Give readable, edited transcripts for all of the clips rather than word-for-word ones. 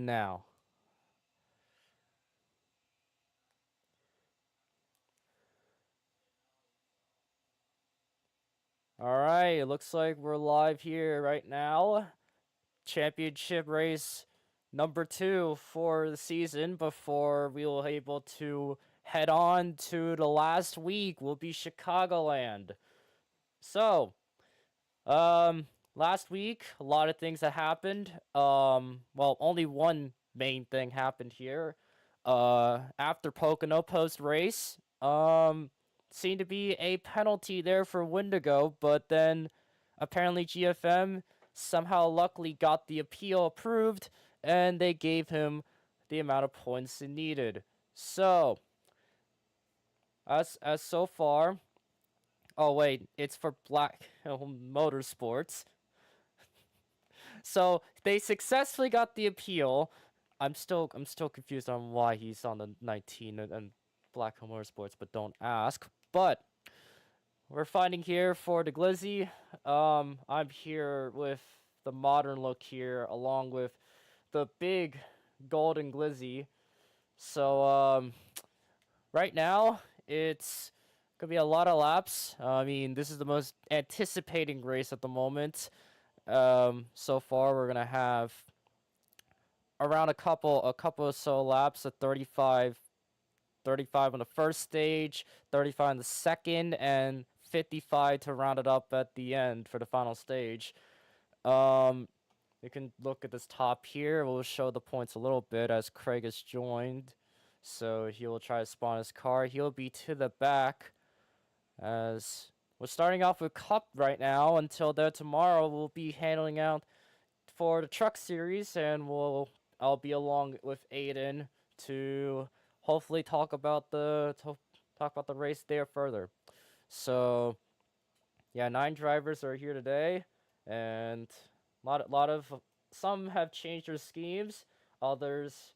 begin now. Alright, it looks like we're live here right now. Championship race number 2 for the season before we will be able to head on to the last week will be Chicagoland. So, last week, a lot of things that happened. Well, only one main thing happened here. After Pocono post race, seemed to be a penalty there for Wendigo, but then apparently GFM somehow luckily got the appeal approved, and they gave him the amount of points he needed. So, as so far, oh wait, it's for Black Motorsports. So they successfully got the appeal. I'm still confused on why he's on the 19 and Black Motorsports, but don't ask. But we're fighting here for the Glizzy. I'm here with the modern look here, along with the big golden Glizzy. So right now it's gonna be a lot of laps. I mean, this is the most anticipating race at the moment. So far we're gonna have around a couple of so laps of 35 on the first stage, 35 on the second, and 55 to round it up at the end for the final stage. You can look at this top here. We'll show the points a little bit as Craig has joined. So he will try to spawn his car. He'll be to the back as we're starting off with Cup right now. Until there tomorrow, we'll be handling out for the truck series, and I'll be along with Aiden to hopefully talk about the race there further. So yeah, 9 drivers are here today, and lot of some have changed their schemes, others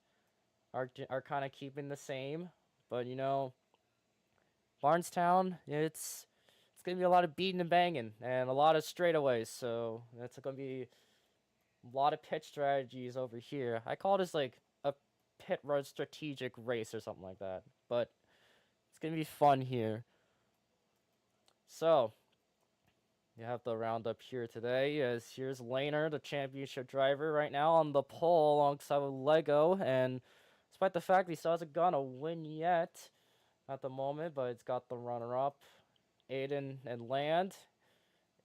are kind of keeping the same. But you know, Martinstown, it's gonna be a lot of beating and banging and a lot of straightaways. So it's gonna be a lot of pit strategies over here. I call this like a pit road strategic race or something like that. But it's gonna be fun here. So you have the roundup here today. As here's Laner, the championship driver, right now on the pole alongside with Lego, and despite the fact he still hasn't gotten a win yet at the moment, but it's got the runner-up, Aiden and Land.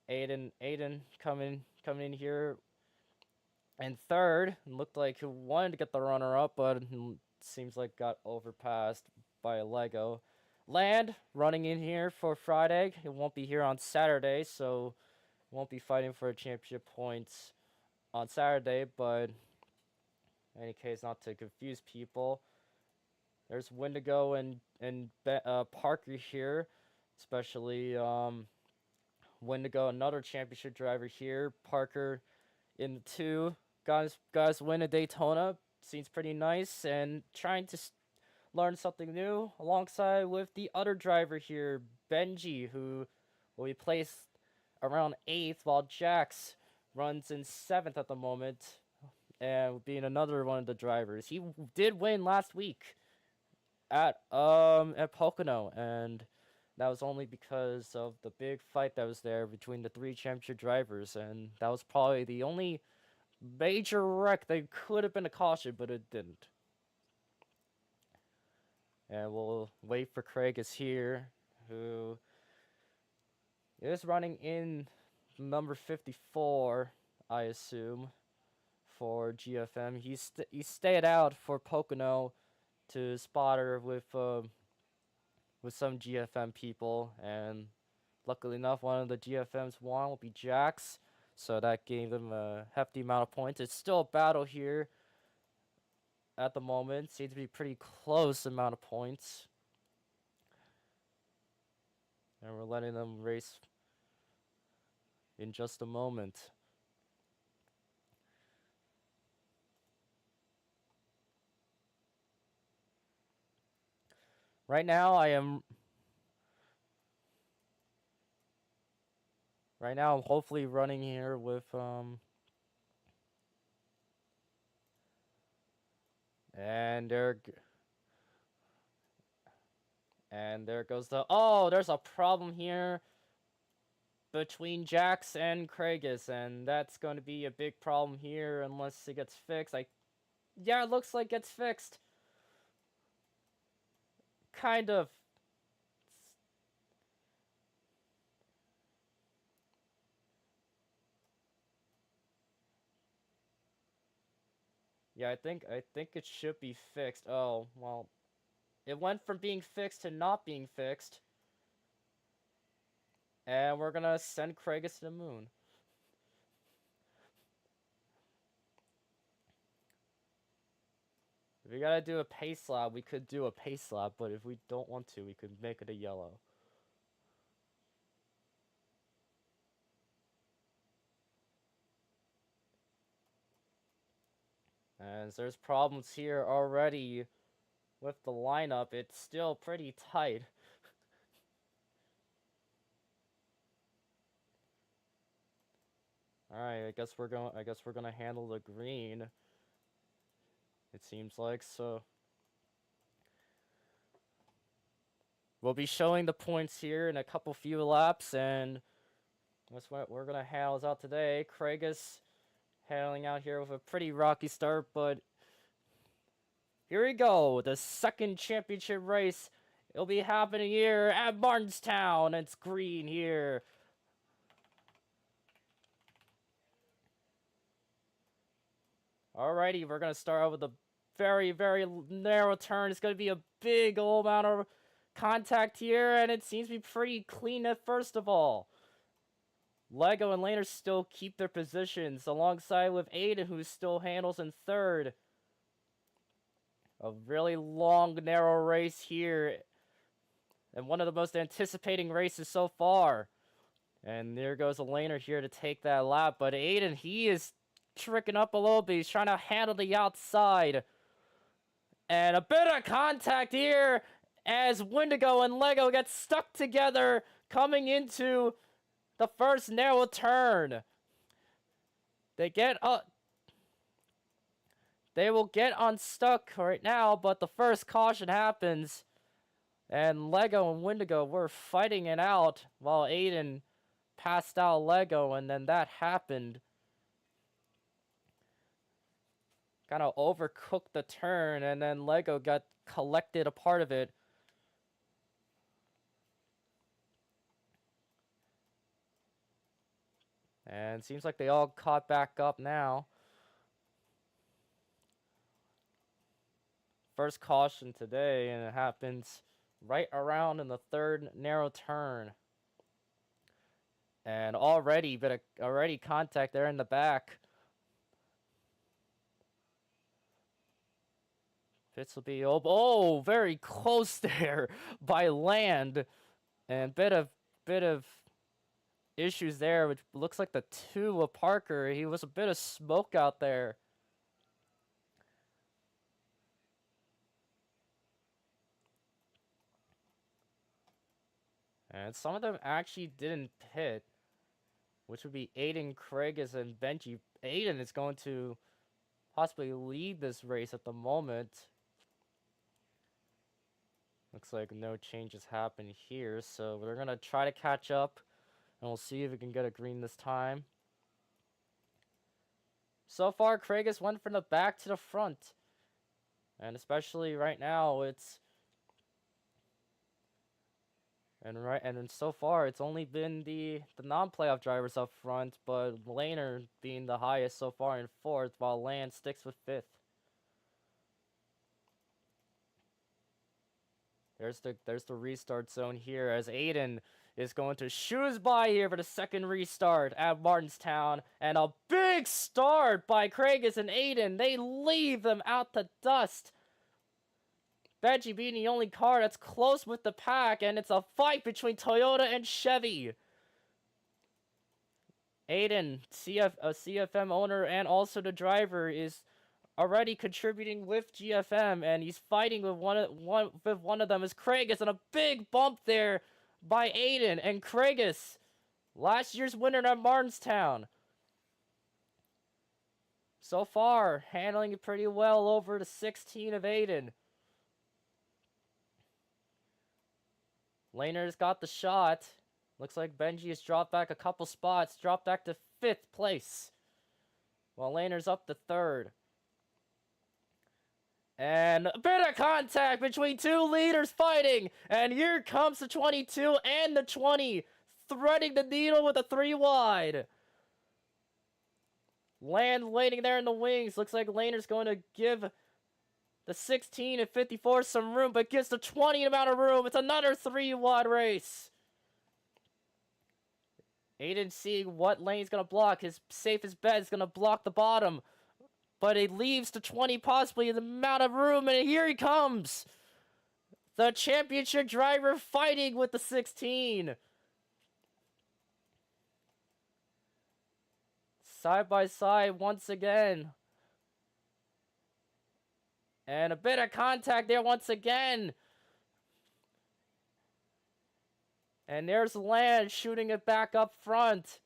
Aiden coming in here and third. Looked like he wanted to get the runner-up, but seems like got overpassed by a Lego. Land running in here for Friday. It won't be here on Saturday, so won't be fighting for a championship points on Saturday. But in any case, not to confuse people, there's Wendigo and Parker here, especially Wendigo, another championship driver here. Parker in the 2 guys win a Daytona. Seems pretty nice, and trying to learn something new alongside with the other driver here, Benji, who will be placed around 8th, while Jax runs in 7th at the moment, and being another one of the drivers. He did win last week at Pocono, and that was only because of the big fight that was there between the 3 championship drivers, and that was probably the only major wreck that could have been a caution, but it didn't. And we'll wait for Craig is here, who is running in number 54, I assume, for GFM. He stayed out for Pocono to spot her with some GFM people, and luckily enough, one of the GFMs won will be Jax, so that gave them a hefty amount of points. It's still a battle here at the moment. Seems to be pretty close amount of points, and we're letting them race in just a moment. Right now, I'm hopefully running here with And there goes the... Oh, there's a problem here between Jax and Kragus, and that's going to be a big problem here unless it gets fixed. Yeah, it looks like it gets fixed. Kind of. Yeah, I think it should be fixed. Oh, well, it went from being fixed to not being fixed. And we're gonna send Kragus to the moon. If we gotta do a pace lab, we could do a pace lab, but if we don't want to, we could make it a yellow. And there's problems here already with the lineup. It's still pretty tight. Alright, I guess we're gonna handle the green. It seems like so. We'll be showing the points here in a couple few laps, and that's what we're gonna handle out today. Kragus handling out here with a pretty rocky start, but here we go. The second championship race. It'll be happening here at Martinstown. It's green here. Alrighty, we're gonna start out with a very, very narrow turn. It's gonna be a big old amount of contact here, and it seems to be pretty clean at first of all. Lego and Laner still keep their positions, alongside with Aiden, who still handles in third. A really long, narrow race here, and one of the most anticipating races so far. And there goes a Laner here to take that lap, but Aiden, he is tricking up a little bit. He's trying to handle the outside. And a bit of contact here as Wendigo and Lego get stuck together coming into the first narrow turn. They will get unstuck right now, but the first caution happens. And Lego and Wendigo were fighting it out while Aiden passed out Lego, and then that happened. Kind of overcooked the turn, and then Lego got collected a part of it. And seems like they all caught back up now. First caution today, and it happens right around in the third narrow turn. And already contact there in the back. Fitz will be oh, very close there by land, and bit of issues there, which looks like the two of Parker. He was a bit of smoke out there. And some of them actually didn't pit, which would be Aiden, Kragus, and Benji. Aiden is going to possibly lead this race at the moment. Looks like no changes happen here, so we're going to try to catch up, and we'll see if we can get a green this time. So far, Kragus went from the back to the front. And especially right now, and so far, it's only been the non-playoff drivers up front, but Laner being the highest so far in fourth, while Land sticks with fifth. There's the restart zone here as Aiden is going to shoes by here for the second restart at Martinstown, and a big start by Kragus and Aiden. They leave them out to dust. Benji being the only car that's close with the pack, and it's a fight between Toyota and Chevy. Aiden, a CFM owner and also the driver, is already contributing with GFM, and he's fighting with one of them is Kragus, and a big bump there by Aiden and Kragus, last year's winner at Martinstown. So far, handling it pretty well over the 16 of Aiden. Laner's got the shot. Looks like Benji has dropped back a couple spots, dropped back to 5th place. While Laner's up to 3rd. And a bit of contact between two leaders fighting. And here comes the 22 and the 20. Threading the needle with a 3 wide. Land waiting there in the wings. Looks like Laner's going to give the 16 and 54 some room, but gives the 20 amount of room. It's another 3 wide race. Aiden seeing what lane's going to block. His safest bet is going to block the bottom. But it leaves the 20 possibly the amount of room, and here he comes. The championship driver fighting with the 16. Side by side once again. And a bit of contact there once again. And there's Land shooting it back up front.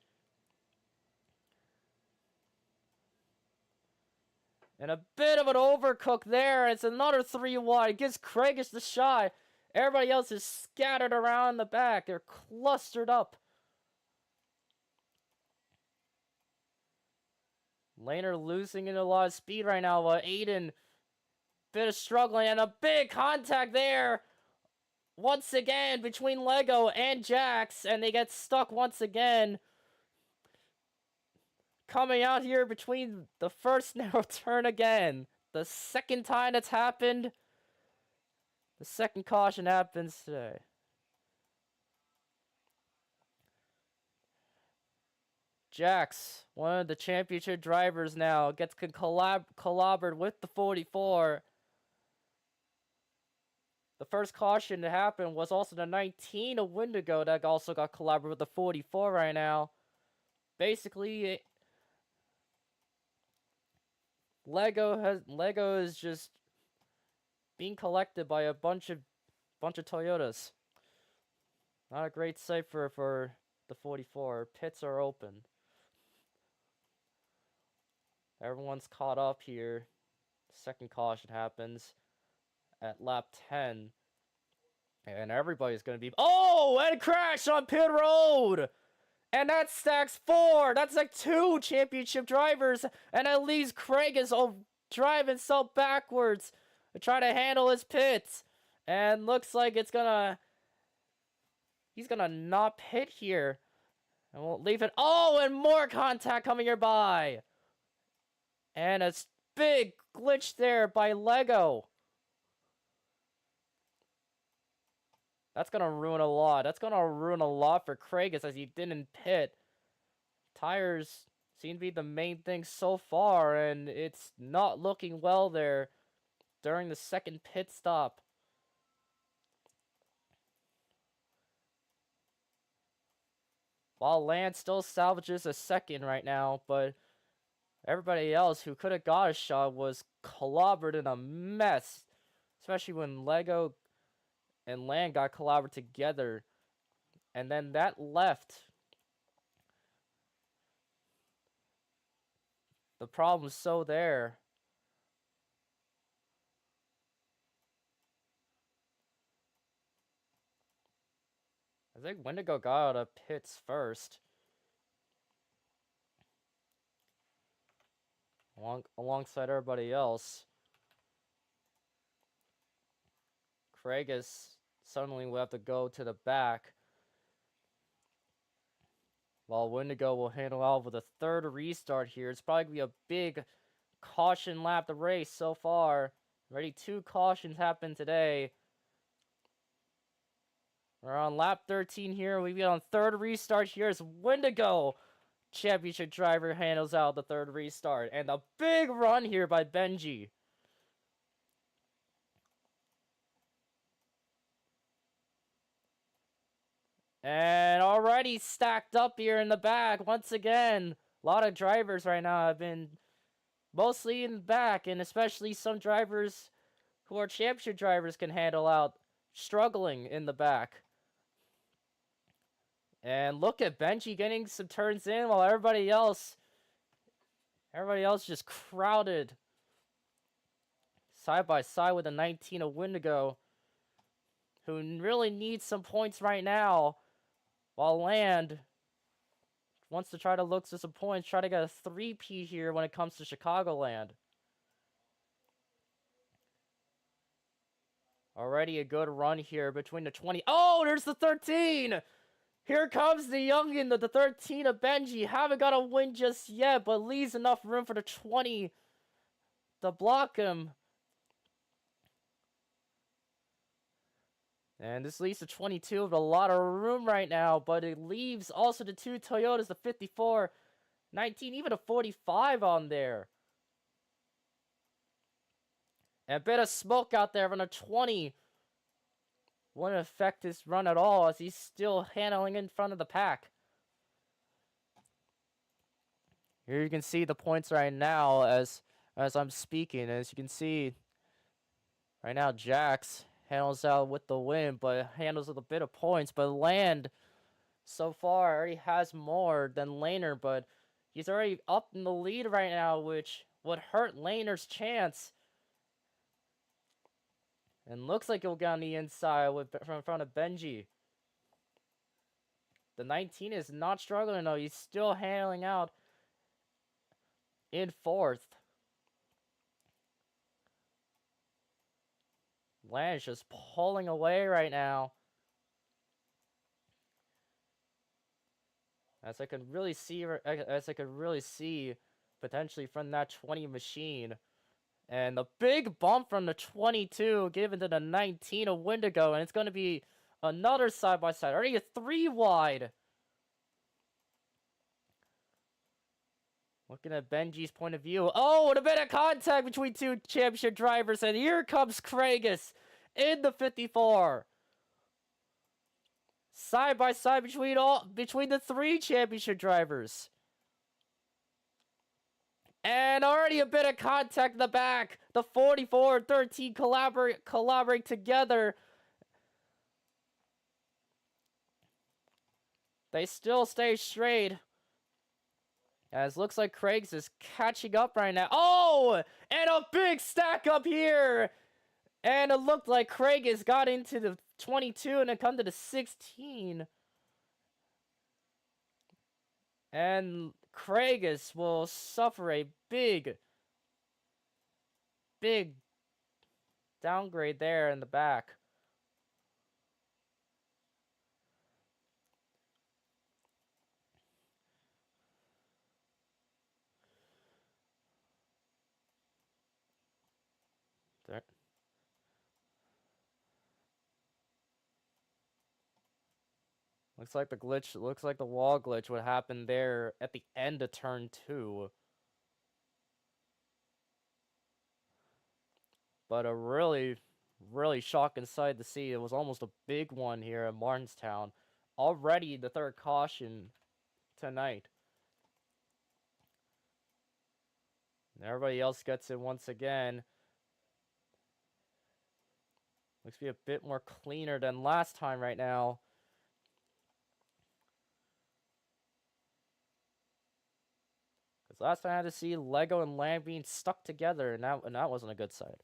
And a bit of an overcook there. It's another 3 wide. Gives Craigish the shot. Everybody else is scattered around the back. They're clustered up. Laner losing in a lot of speed right now, while Aiden, bit of struggling, and a big contact there once again between Lego and Jax, and they get stuck once again. Coming out here between the first narrow turn again. The second time that's happened. The second caution happens today. Jax, one of the championship drivers now, gets collaborated with the 44. The first caution to happen was also the 19 a Wendigo that also got collaborated with the 44 right now. Basically, Lego is just being collected by a bunch of Toyotas. Not a great sight for the 44. Pits are open. Everyone's caught up here. Second caution happens at lap 10. And everybody's going to be... Oh! And crash on pit road! And that stacks 4. That's like 2 championship drivers. And that leaves Craig is driving himself backwards to try to handle his pits. And looks like it's going to... He's going to not pit here. And we'll leave it... Oh! And more contact coming here by. And a big glitch there by Lego. That's going to ruin a lot. That's going to ruin a lot for Craigus as he didn't pit. Tires seem to be the main thing so far, and it's not looking well there during the second pit stop. While Lance still salvages a second right now, but everybody else who could have got a shot was clobbered in a mess. Especially when Lego and Land got collaborated together. And then that left the problem so there. I think Wendigo got out of pits first. Alongside everybody else. Craigus suddenly will have to go to the back. While Wendigo will handle out with a third restart here. It's probably going to be a big caution lap to race so far. Already 2 cautions happened today. We're on lap 13 here. We get on third restart here as Wendigo, championship driver, handles out the third restart. And a big run here by Benji. And already stacked up here in the back. Once again, a lot of drivers right now have been mostly in the back. And especially some drivers who are championship drivers can handle out struggling in the back. And look at Benji getting some turns in while everybody else Everybody else just crowded side by side with a 19 of Wendigo, who really needs some points right now, while Land wants to try to look for some points, try to get a 3P here when it comes to Chicagoland. Already a good run here between the 20. Oh, there's the 13! Here comes the youngin, the 13 of Benji. Haven't got a win just yet, but leaves enough room for the 20 to block him. And this leaves the 22 with a lot of room right now, but it leaves also the 2 Toyotas, the 54, 19, even a 45 on there. And a bit of smoke out there from a 20. Wouldn't affect his run at all as he's still handling in front of the pack. Here you can see the points right now as I'm speaking. As you can see, right now Jax handles out with the win, but handles with a bit of points. But Land, so far, already has more than Laner, but he's already up in the lead right now, which would hurt Laner's chance. And looks like he'll get on the inside from in front of Benji. The 19 is not struggling though. He's still handling out in fourth. Land's just pulling away right now. As I could really see potentially from that 20 machine. And the big bump from the 22 given to the 19 of Wendigo. And it's going to be another side-by-side. Already a 3 wide. Looking at Benji's point of view. Oh, and a bit of contact between two championship drivers. And here comes Kragus in the 54. Side-by-side between the 3 championship drivers. And already a bit of contact in the back. The 44 and 13 collaborate together. They still stay straight. As looks like Craig's is catching up right now. Oh! And a big stack up here! And it looked like Craig has got into the 22 and then come to the 16. And Kragus will suffer a big downgrade there in the back. There. Looks like the wall glitch would happen there at the end of turn 2. But a really shocking sight to see. It was almost a big one here at Martinstown. Already the 3rd caution tonight. And everybody else gets it once again. Looks to be a bit more cleaner than last time right now. Because last time I had to see Lego and Land being stuck together, and that wasn't a good sight.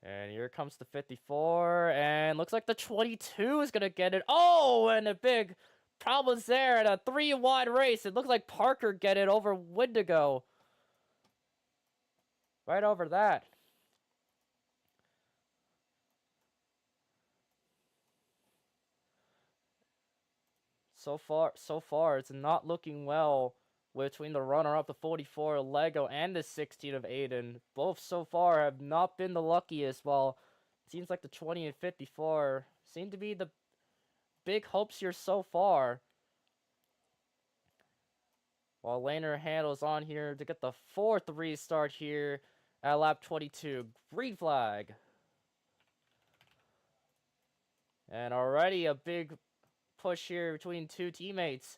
And here comes the 54, and looks like the 22 is going to get it. Oh, and a big problems there in a 3 wide race. It looks like Parker get it over Wendigo. Right over that. So far, it's not looking well between the runner-up, the 44 Lego, and the 16 of Aiden. Both so far have not been the luckiest, while it seems like the 20 and 54 seem to be the big hopes here so far. While Laner handles on here to get the 4th restart here at lap 22. Green flag. And already a big push here between 2 teammates.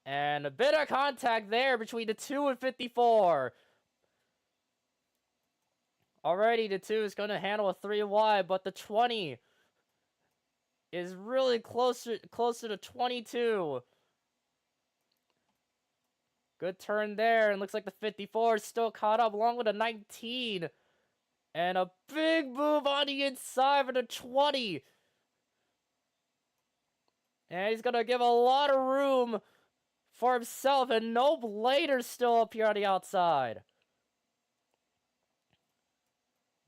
And a bit of contact there between the 2 and 54. Already the 2 is going to handle a 3 wide, but the 20 is really closer to 22. Good turn there, and looks like the 54 is still caught up along with a 19. And a big move on the inside for the 20. And he's going to give a lot of room for himself, and no Blader's still up here on the outside.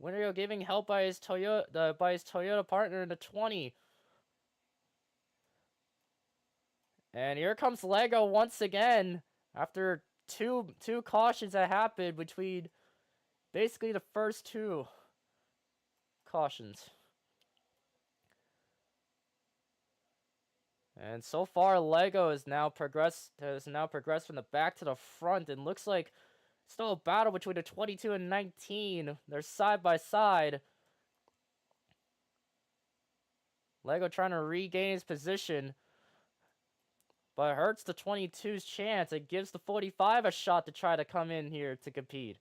Winnerio giving help by his Toyota partner in the 20. And here comes Lego once again after two cautions that happened between basically the first two cautions. And so far, Lego has now progressed from the back to the front, and looks like still a battle between the 22 and 19. They're side by side. Lego trying to regain his position, but it hurts the 22's chance. It gives the 45 a shot to try to come in here to compete.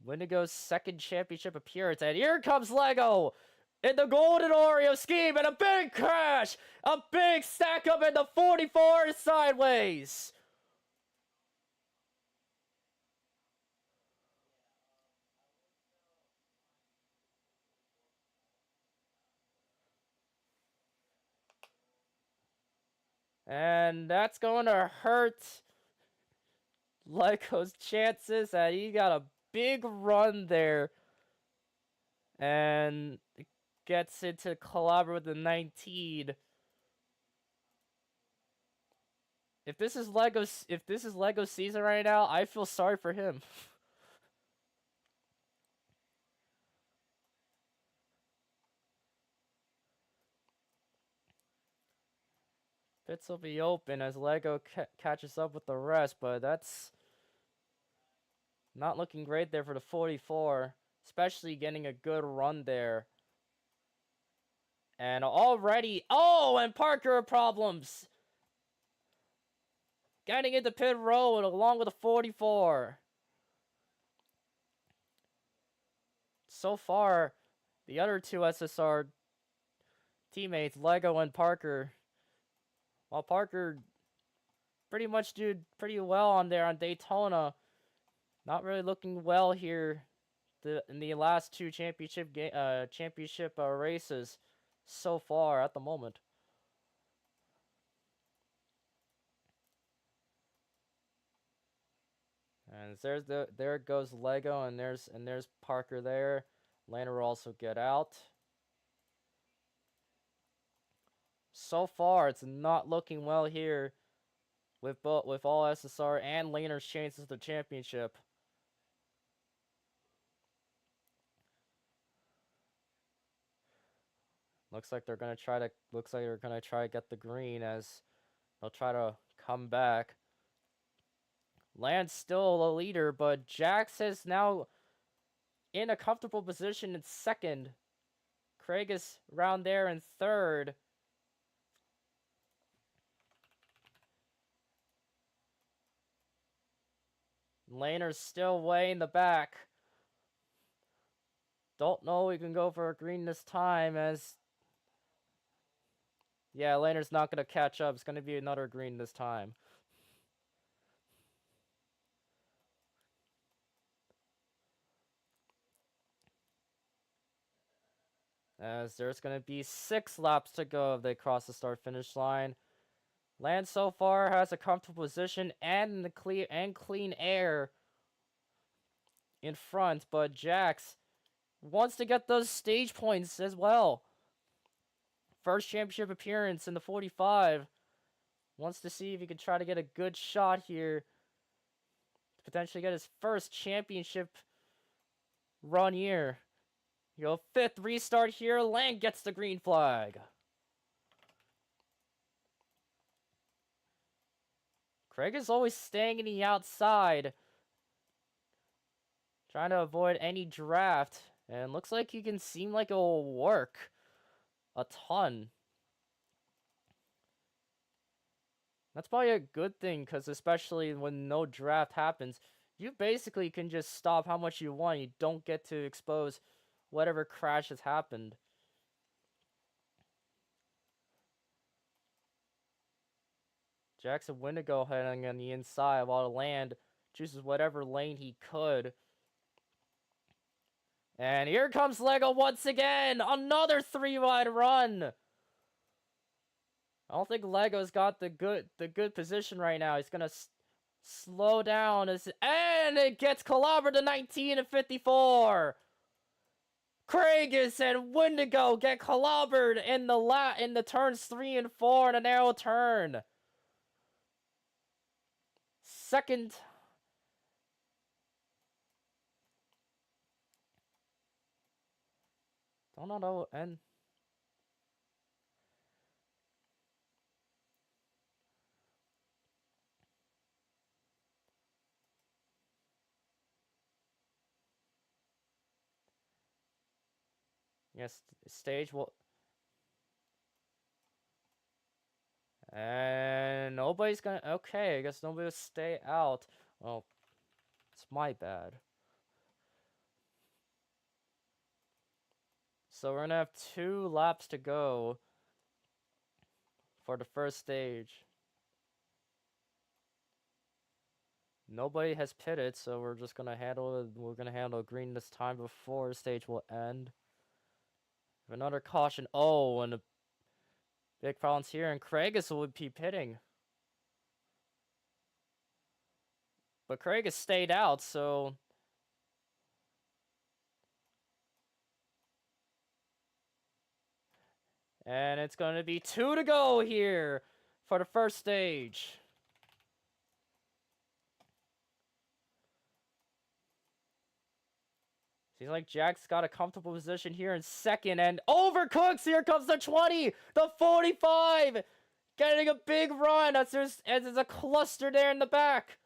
Wendigo's second championship appearance, and here comes Lego in the Golden Oreo scheme, and a big crash! A big stack up, and the 44 is sideways! And that's going to hurt Lego's chances, that he got a big run there and gets into collaborate with the 19. If this is Lego's season right now, I feel sorry for him. Pits will be open as Lego catches up with the rest, but that's not looking great there for the 44, especially getting a good run there. And already, and Parker problems! Getting into pit road along with the 44. So far, the other two SSR teammates, Lego and Parker, while Parker pretty much did pretty well on Daytona, not really looking well here in the last two championship races so far at the moment. And there goes Lego, and there's Parker there. Laner will also get out. So far, it's not looking well here with all SSR and Laner's chances of the championship. Looks like they're gonna try to get the green, as they'll try to come back. Land's still the leader, but Jax is now in a comfortable position in second. Craig is around there in third. Laner's still way in the back. Don't know we can go for a green this time, as yeah, Laner's not going to catch up. It's going to be another green this time. As there's going to be 6 laps to go if they cross the start-finish line. Land so far has a comfortable position and clean air in front, but Jax wants to get those stage points as well. First championship appearance in the 45. Wants to see if he can try to get a good shot here to potentially get his first championship run year. You go 5th restart here. Lang gets the green flag. Craig is always staying in the outside, trying to avoid any draft, and looks like he can seem like it will work a ton. That's probably a good thing, because especially when no draft happens, you basically can just stop how much you want. You don't get to expose whatever crash has happened. Jackson Wendigo heading on the inside while Land chooses whatever lane he could. And here comes Lego once again! Another 3-wide run! I don't think Lego's got the good position right now. He's gonna slow down, and it gets clobbered to 19 and 54. Craigus and Wendigo get clobbered in the turns 3 and 4 in a narrow turn. Second. Don't know, and yes, stage will. And nobody's gonna. Okay, I guess nobody will stay out. Well, it's my bad. So we're gonna have 2 laps to go for the first stage. Nobody has pitted, so we're just gonna handle it. We're gonna handle green this time before the stage will end. Another caution. Oh, and a big problems here, and Craigus will be pitting. But Craigus stayed out, so. And it's going to be 2 to go here for the first stage. Seems like Jack's got a comfortable position here in second, and Overcooks, here comes the 20, the 45, getting a big run as there's a cluster there in the back.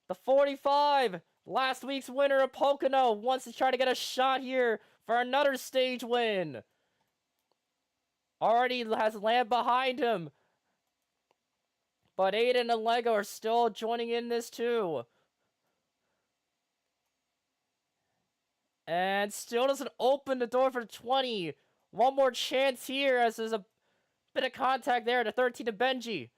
The 45, last week's winner of Pocono, wants to try to get a shot here for another stage win. Already has Land behind him. But Aiden and Lego are still joining in this too. And still doesn't open the door for the 20. One more chance here as there's a bit of contact there. The 13 to Benji.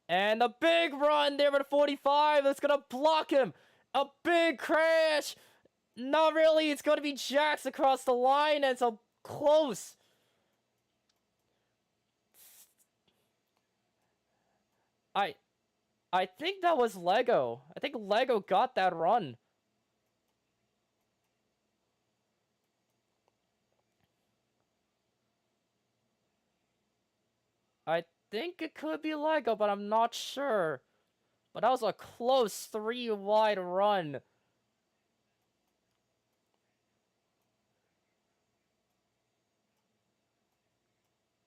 And a big run there for the 45. That's going to block him. A big crash. Not really. It's going to be Jax across the line. And so close. I think that was Lego. I think Lego got that run. I think it could be Lego, but I'm not sure. But that was a close 3-wide run.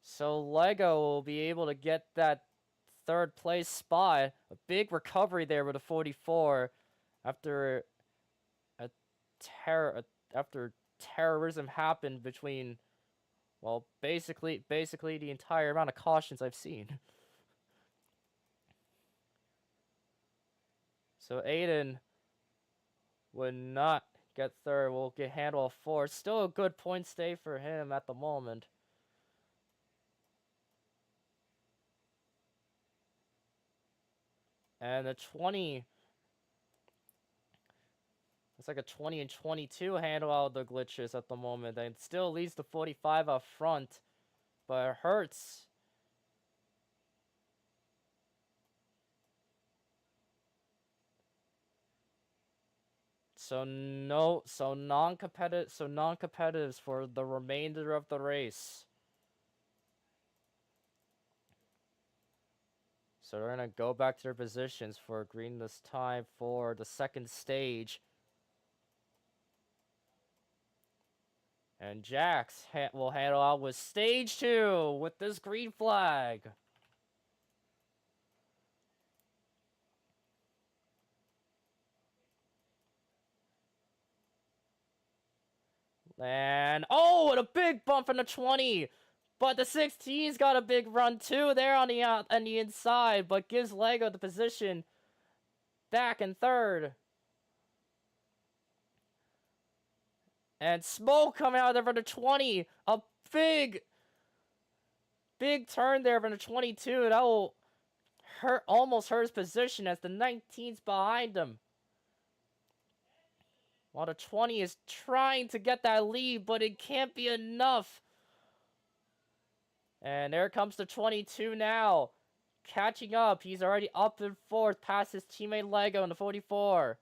So Lego will be able to get that 3rd place spot. A big recovery there with a 44 after after terrorism happened between, well, basically the entire amount of cautions I've seen. So Aiden would not get 3rd. Will get handle of 4th. Still a good point stay for him at the moment. And the 20. It's like a 20 and 22 handle out of the glitches at the moment. And still leads the 45 up front. But it hurts. So non-competitives for the remainder of the race. So they're gonna go back to their positions for green this time for the 2nd stage. And Jax will handle out with stage 2 with this green flag. And oh, and a big bump from the 20. But the 16's got a big run too there on the inside, but gives Lego the position back in 3rd. And smoke coming out there for the 20. A big turn there from the 22. That will almost hurt his position as the 19's behind him. While the 20 is trying to get that lead, but it can't be enough. And there comes the 22 now. Catching up. He's already up in fourth past his teammate Lego in the 44.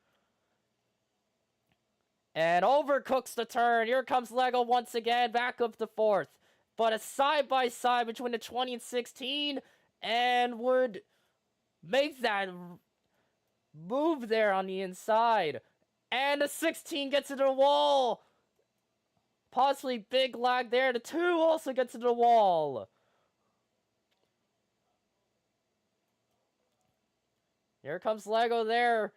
And overcooks the turn. Here comes Lego once again, back up to fourth. But a side-by-side between the 20 and 16, and would make that move there on the inside. And the 16 gets to the wall. Possibly big lag there. The 2 also gets to the wall. Here comes Lego there.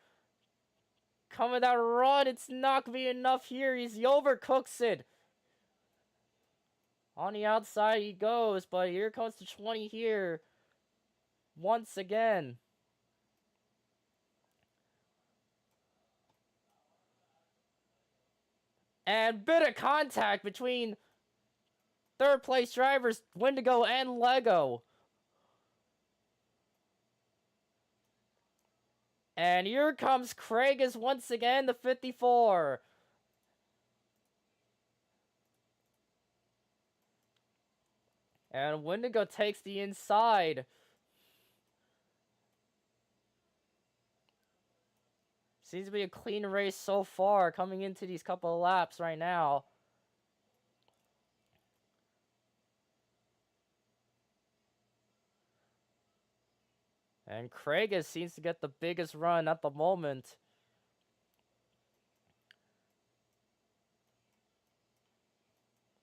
Coming that run, it's not going to be enough here. He overcooks it. On the outside he goes, but here comes the 20 here. Once again. And bit of contact between third place drivers Wendigo and Lego. And here comes Craig is once again the 54. And Wendigo takes the inside. Seems to be a clean race so far coming into these couple of laps right now. And Craig seems to get the biggest run at the moment.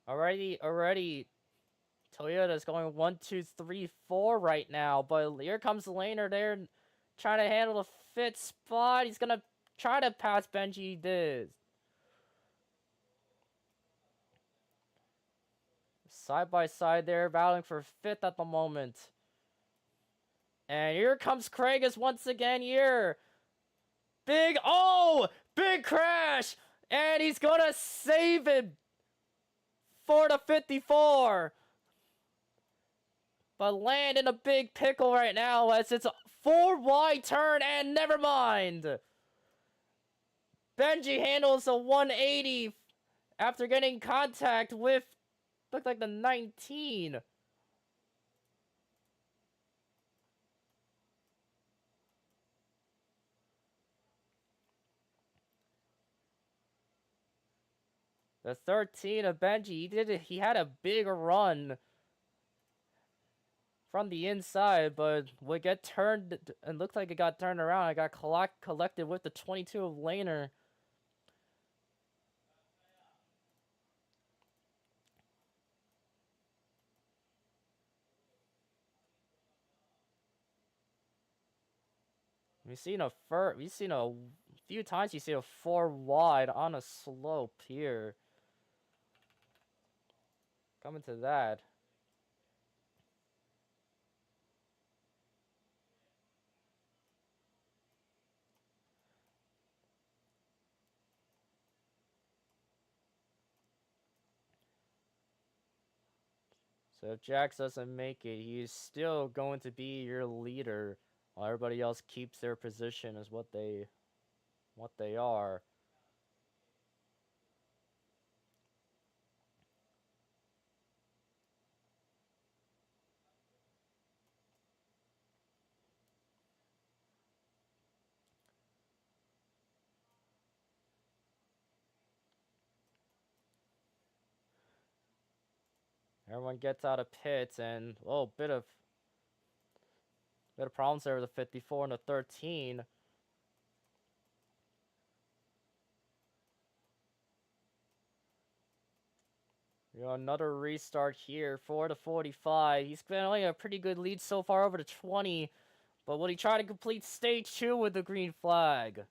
Already, Toyota's going 1, 2, 3, 4 right now. But here comes Laner there, trying to handle the fifth spot. He's gonna try to pass Benji Diz. Side by side there, battling for fifth at the moment. And here comes Craig once again here. Big crash! And he's gonna save it for the 54. But land in a big pickle right now as it's a 4 wide turn and never mind. Benji handles a 180 after getting contact with, looked like the 19. The 13 of Benji, he had a big run from the inside, but would get turned, and looked like it got turned around. I got collected with the 22 of Laner. We've seen a few times you see a 4 wide on a slope here. Coming to that. So if Jax doesn't make it, he's still going to be your leader, while everybody else keeps their position as what they are. Everyone gets out of pits, and bit of problems there with the 54 and the 13. Another restart here for the 45. He's been only a pretty good lead so far over the 20, but will he try to complete stage 2 with the green flag?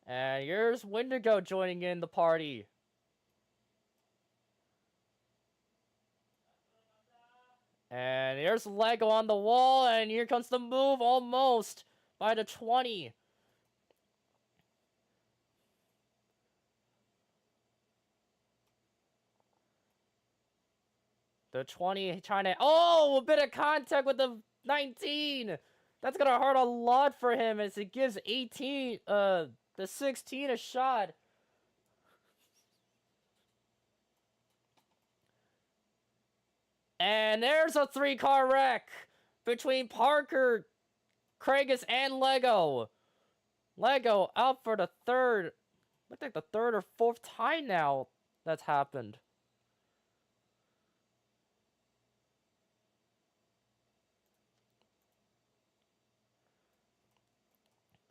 And here's Wendigo joining in the party. And here's Lego on the wall, and here comes the move almost by the 20. The 20 trying to... Oh, a bit of contact with the 19. That's going to hurt a lot for him as it gives the 16 a shot. And there's a 3-car wreck between Parker, Craigus, and Lego. Lego out for the third. Looks like the third or fourth time now that's happened.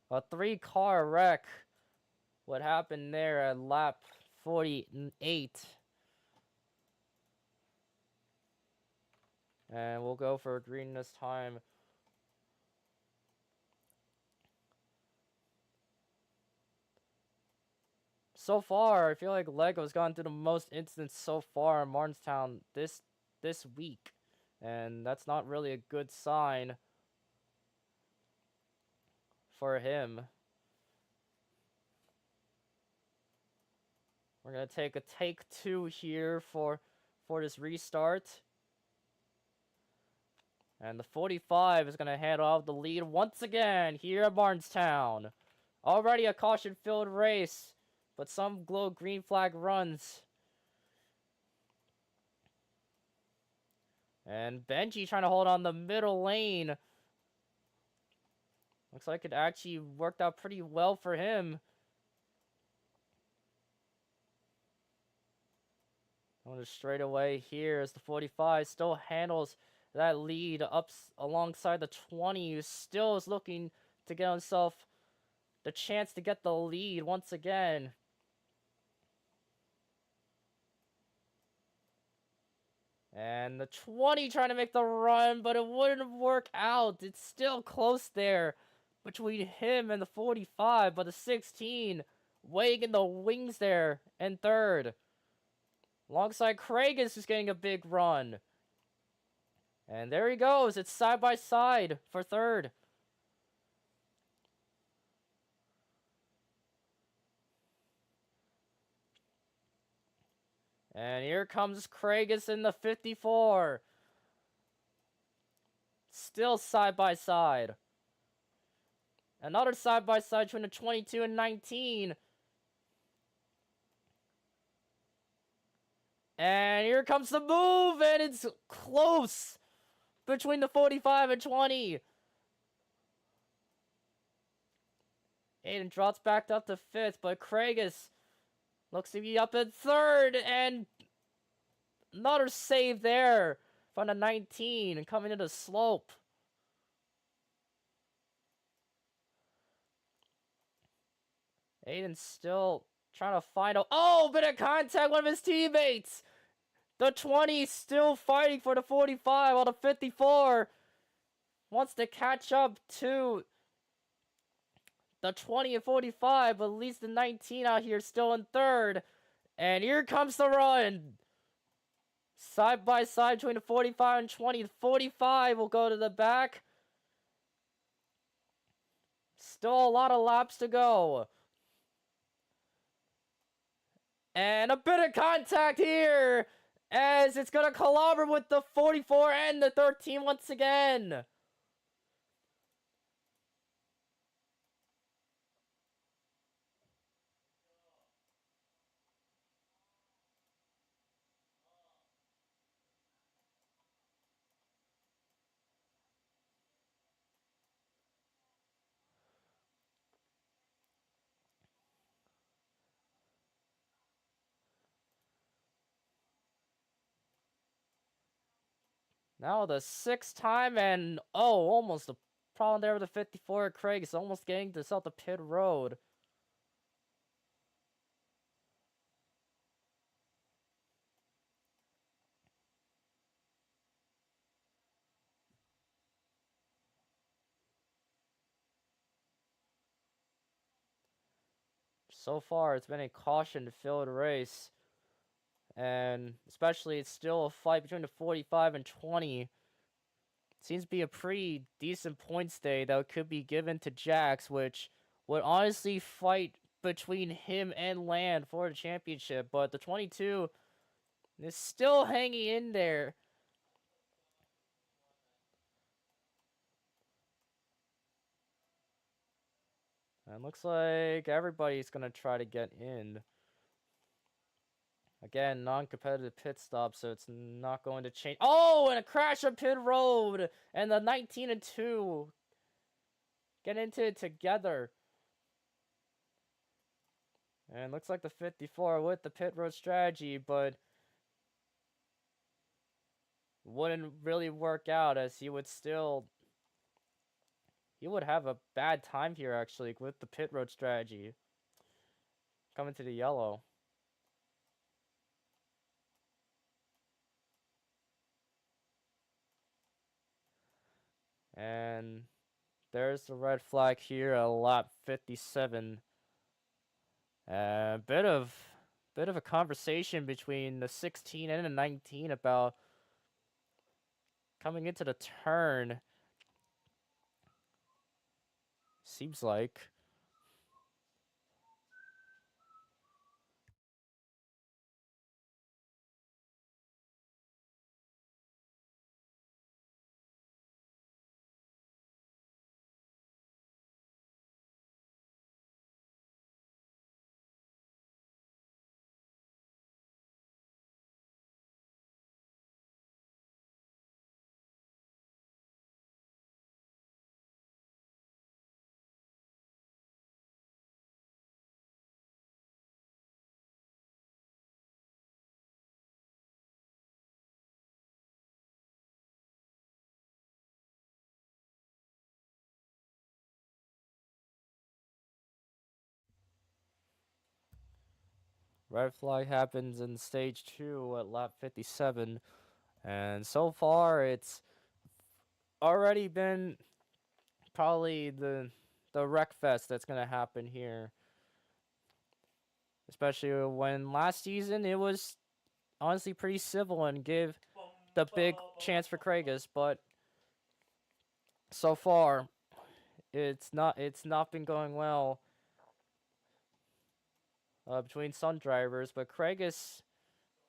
A 3-car wreck. What happened there at lap 48. And we'll go for green this time. So far, I feel like Lego's gone through the most incidents so far in Martinstown this week. And that's not really a good sign for him. We're going to take a take 2 here for this restart. And the 45 is going to hand off the lead once again here at Martinstown. Already a caution-filled race, but some glow green flag runs. And Benji trying to hold on the middle lane. Looks like it actually worked out pretty well for him. On the straightaway here as the 45 still handles that lead up alongside the 20, who still is looking to get himself the chance to get the lead once again. And the 20 trying to make the run, but it wouldn't work out. It's still close there between him and the 45, but the 16 weighing in the wings there in third. Alongside Craig is just getting a big run. And there he goes. It's side by side for third. And here comes Craigus in the 54. Still side by side. Another side by side between the 22 and 19. And here comes the move, and it's close between the 45 and 20. Aiden drops back up to fifth, but Craigus looks to be up in third, and another save there from the 19 and coming into the slope. Aiden still trying to find a... Oh, bit of contact, one of his teammates. The 20 still fighting for the 45, while the 54 wants to catch up to the 20 and 45, but at least the 19 out here still in third. And here comes the run. Side by side between the 45 and 20. The 45 will go to the back. Still a lot of laps to go. And a bit of contact here, as it's going to collide with the 44 and the 13 once again. Now the 6th time, and almost a problem there with the 54. Craig is almost getting this out the pit road. So far, it's been a caution-filled race. And especially, it's still a fight between the 45 and 20. Seems to be a pretty decent points day that could be given to Jax, which would honestly fight between him and Land for the championship. But the 22 is still hanging in there And looks like everybody's gonna try to get in. Again, non-competitive pit stop, so it's not going to change. Oh, and a crash on pit road! And the 19 and 2 get into it together. And looks like the 54 with the pit road strategy, but wouldn't really work out as he would have a bad time here actually with the pit road strategy. Coming to the yellow. And there's the red flag here at lap 57. Bit of a conversation between the 16 and the 19 about coming into the turn. Seems like. Red flag happens in stage 2 at lap 57. And so far it's already been probably the wreck fest that's gonna happen here. Especially when last season it was honestly pretty civil and give the big chance for Kragus, but so far it's not been going well between some drivers, but Kragus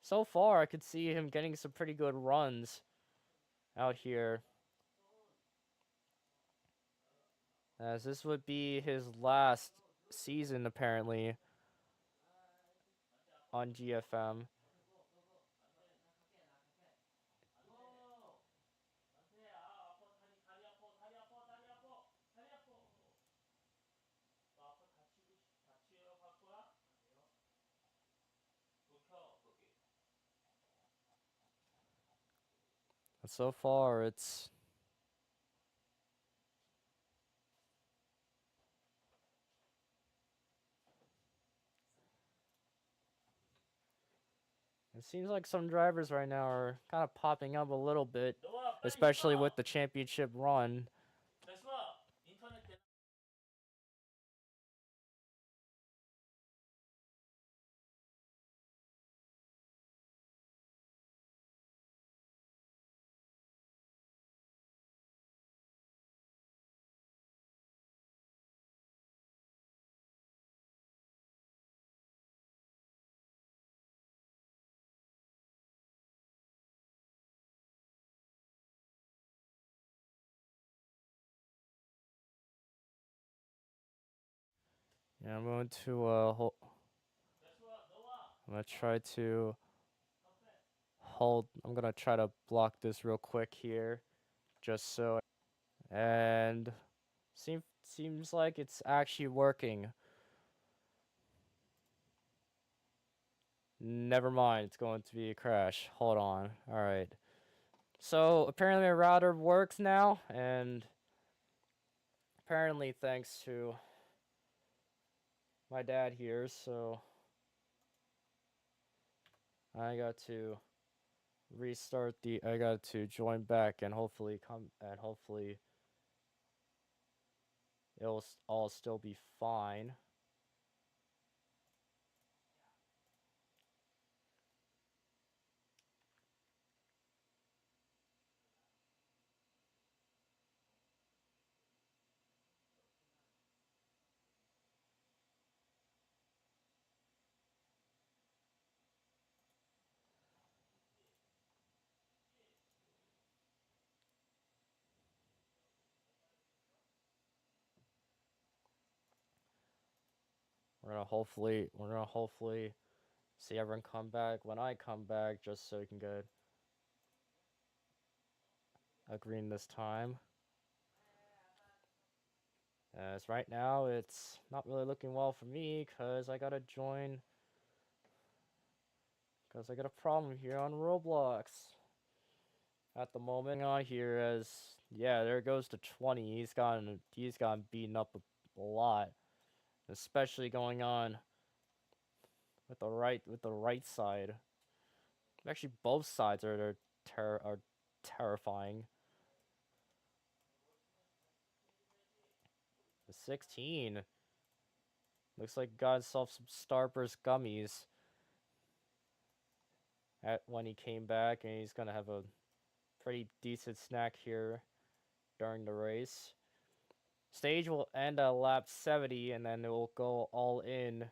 so far I could see him getting some pretty good runs out here. As this would be his last season apparently on GFM. But so far it seems like some drivers right now are kind of popping up a little bit, especially with the championship run. Yeah, I'm gonna try to hold. I'm gonna try to block this real quick here, just so. And seems like it's actually working. Never mind, it's going to be a crash. Hold on. All right. So apparently my router works now, and apparently thanks to my dad here. So I got to restart the. I got to join back and hopefully it'll all still be fine. we're gonna hopefully see everyone come back when I come back, just so we can get a green this time. As right now, it's not really looking well for me, because I gotta join, because I got a problem here on Roblox at the moment. On here, as yeah, there goes to 20. He's gotten beaten up a lot, especially going on with the right side. Actually, both sides are terrifying. The 16 looks like got himself some Starburst gummies at when he came back, and he's gonna have a pretty decent snack here during the race. Stage will end at lap 70, and then it will go all in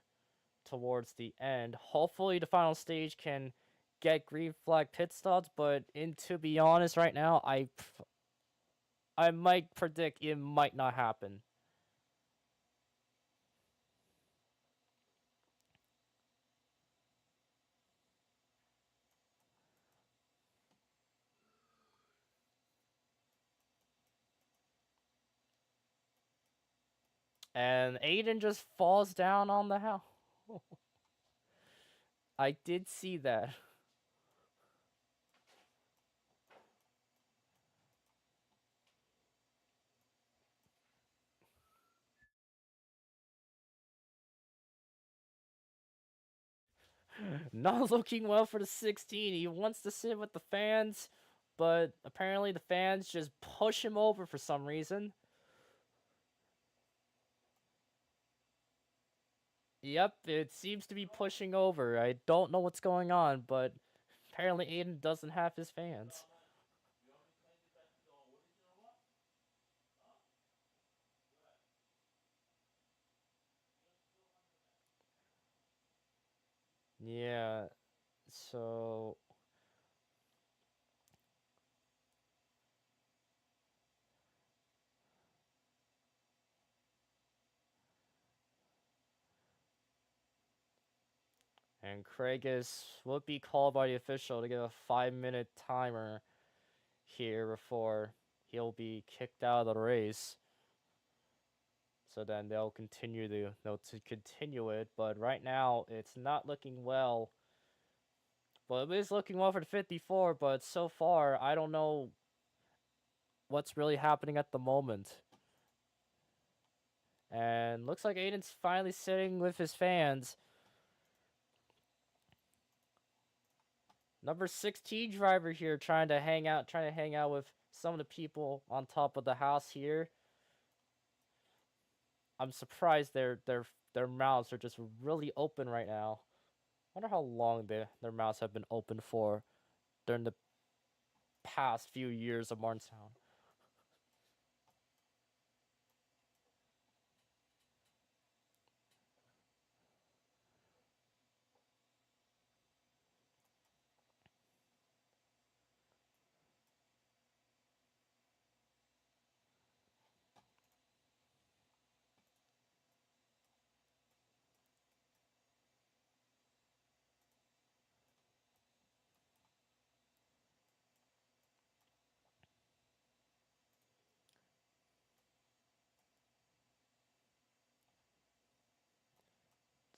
towards the end. Hopefully, the final stage can get green flag pit stops, but to be honest, right now, I might predict it might not happen. And Aiden just falls down on the house. I did see that. Not looking well for the 16. He wants to sit with the fans, but apparently the fans just push him over for some reason. Yep, it seems to be pushing over. I don't know what's going on, but apparently Aiden doesn't have his fans. Yeah, so and would be called by the official to get a 5-minute timer here before he'll be kicked out of the race. So then they'll continue it, but right now it's not looking well. Well, it is looking well for the 54, but so far I don't know what's really happening at the moment. And looks like Aiden's finally sitting with his fans. Number 16 driver here trying to hang out with some of the people on top of the house here. I'm surprised their mouths are just really open right now. I wonder how long their mouths have been open for during the past few years of Martinstown.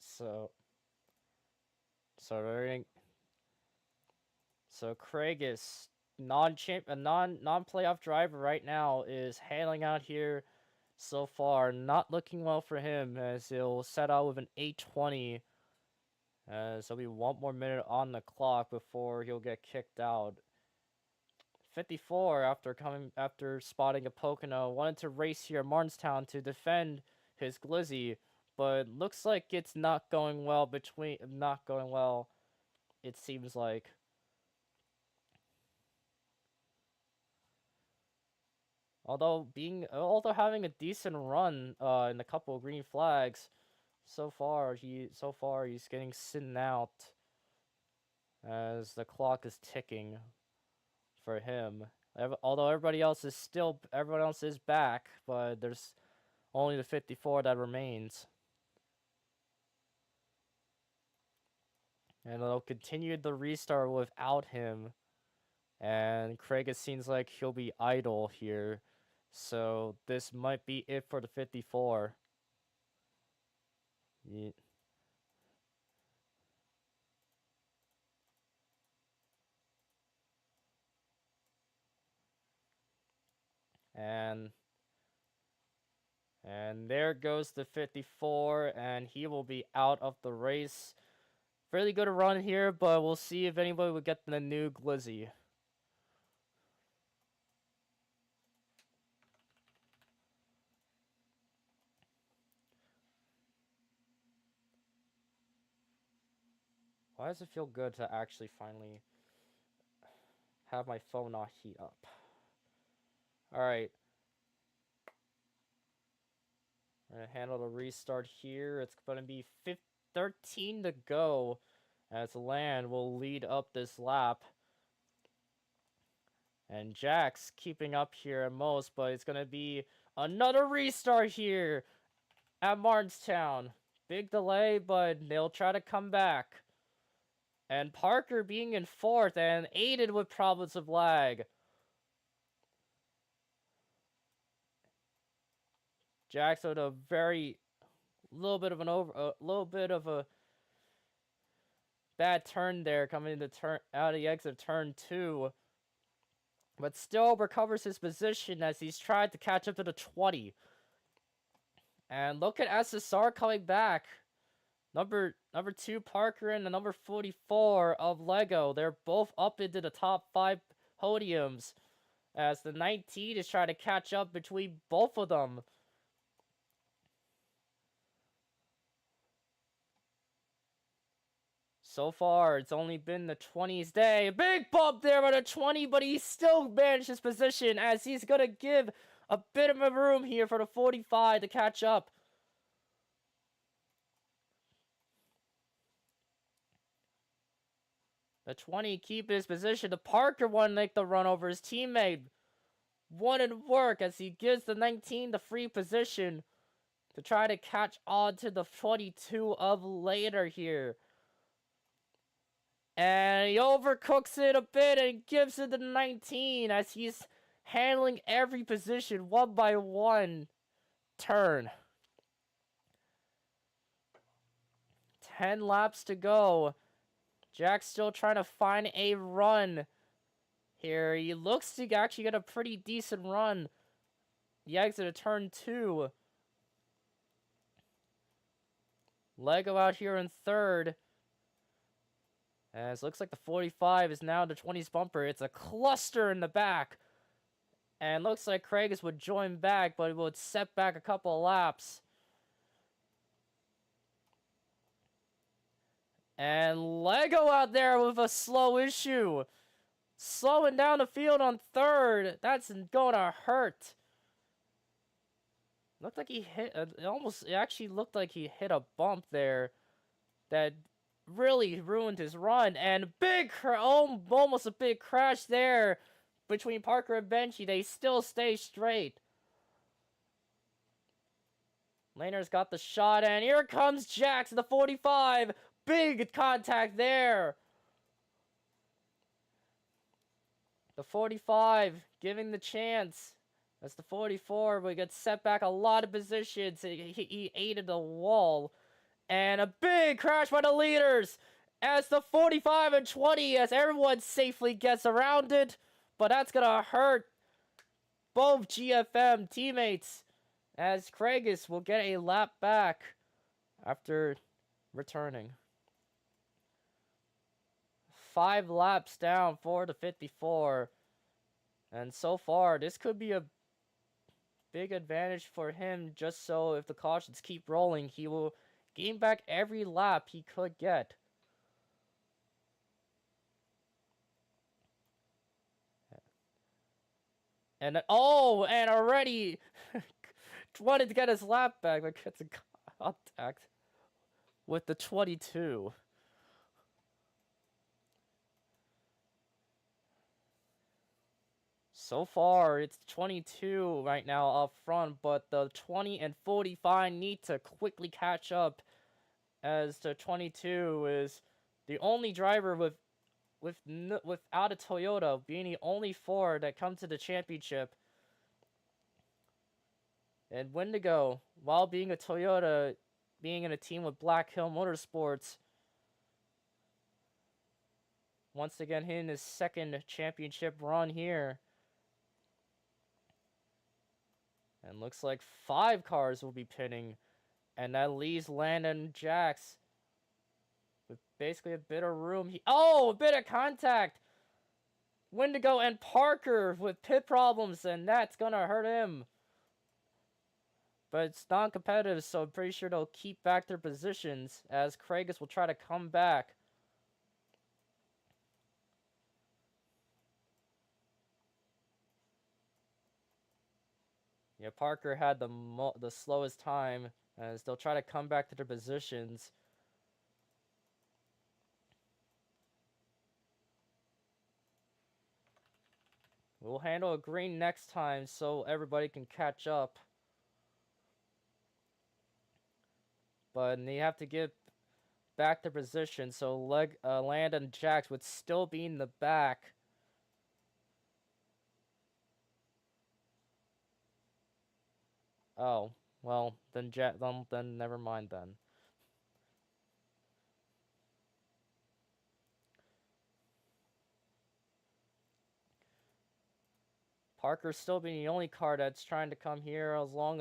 So so everything so Craig is non playoff driver right now is handling out here so far. Not looking well for him, as he'll set out with an 820. As there'll be one more minute on the clock before he'll get kicked out. 54 after spotting a Pocono wanted to race here at Martinstown to defend his Glizzy, but looks like it's not going well. It seems like. Although having a decent run in a couple of green flags, so far he's getting sitting out as the clock is ticking for him. Although everyone else is back, but there's only the 54 that remains. And they'll continue the restart without him. And Craig, it seems like he'll be idle here. So this might be it for the 54. Yeah. And there goes the 54, and he will be out of the race. Fairly good run here, but we'll see if anybody will get the new Glizzy. Why does it feel good to actually finally have my phone not heat up? Alright. We're going to handle the restart here. It's going to be 13 to go as Land will lead up this lap. And Jack's keeping up here at most, but it's going to be another restart here at Martinstown. Big delay, but they'll try to come back. And Parker being in fourth and aided with problems of lag. Jack's with a little bit of a bad turn there coming into out of the exit of turn 2. But still recovers his position as he's tried to catch up to the 20. And look at SSR coming back. Number 2 Parker and the number 44 of Lego. They're both up into the top 5 podiums. As the 19 is trying to catch up between both of them. So far, it's only been the 20's day. Big bump there by the 20, but he still managed his position as he's going to give a bit of a room here for the 45 to catch up. The 20 keep his position. The Parker one make the run over his teammate. Wouldn't work as he gives the 19 the free position to try to catch on to the 22 of later here. And he overcooks it a bit and gives it to the 19 as he's handling every position one by one turn. 10 laps to go. Jack's still trying to find a run here. He looks to actually get a pretty decent run. The exit of turn 2. Lego out here in third. As it looks like the 45 is now the 20's bumper. It's a cluster in the back. And looks like Craigus would join back, but it would set back a couple of laps. And Lego out there with a slow issue. Slowing down the field on third. That's gonna hurt. Looked like he hit, it actually looked like he hit a bump there. That really ruined his run. And almost a big crash there between Parker and Benchy. They still stay straight. Laner's got the shot, and here comes Jax, the 45. Big contact there. The 45 giving the chance. As the 44 will get set back a lot of positions. He aided the wall. And a big crash by the leaders. As the 45 and 20, as everyone safely gets around it. But that's going to hurt both GFM teammates. As Craigus will get a lap back after returning. 5 laps down for the 54. And so far, this could be a big advantage for him. Just so if the cautions keep rolling, he will gain back every lap he could get. And already wanted to get his lap back, but gets a contact with the 22. So far, it's 22 right now up front, but the 20 and 45 need to quickly catch up, as the 22 is The only driver without a Toyota, being the only Ford that come to the championship. And Wendigo, while being a Toyota, being in a team with Black Hill Motorsports, once again hitting his second championship run here. And looks like 5 cars will be pitting. And that leaves Landon Jax with basically a bit of room. A bit of contact! Wendigo and Parker with pit problems, and that's gonna hurt him. But it's non-competitive, so I'm pretty sure they'll keep back their positions as Craigus will try to come back. Yeah, Parker had the slowest time as they'll try to come back to their positions. We'll handle a green next time so everybody can catch up. But they have to get back their position, so Landon Jax would still be in the back. Oh, well, then never mind then. Parker's still being the only car that's trying to come here along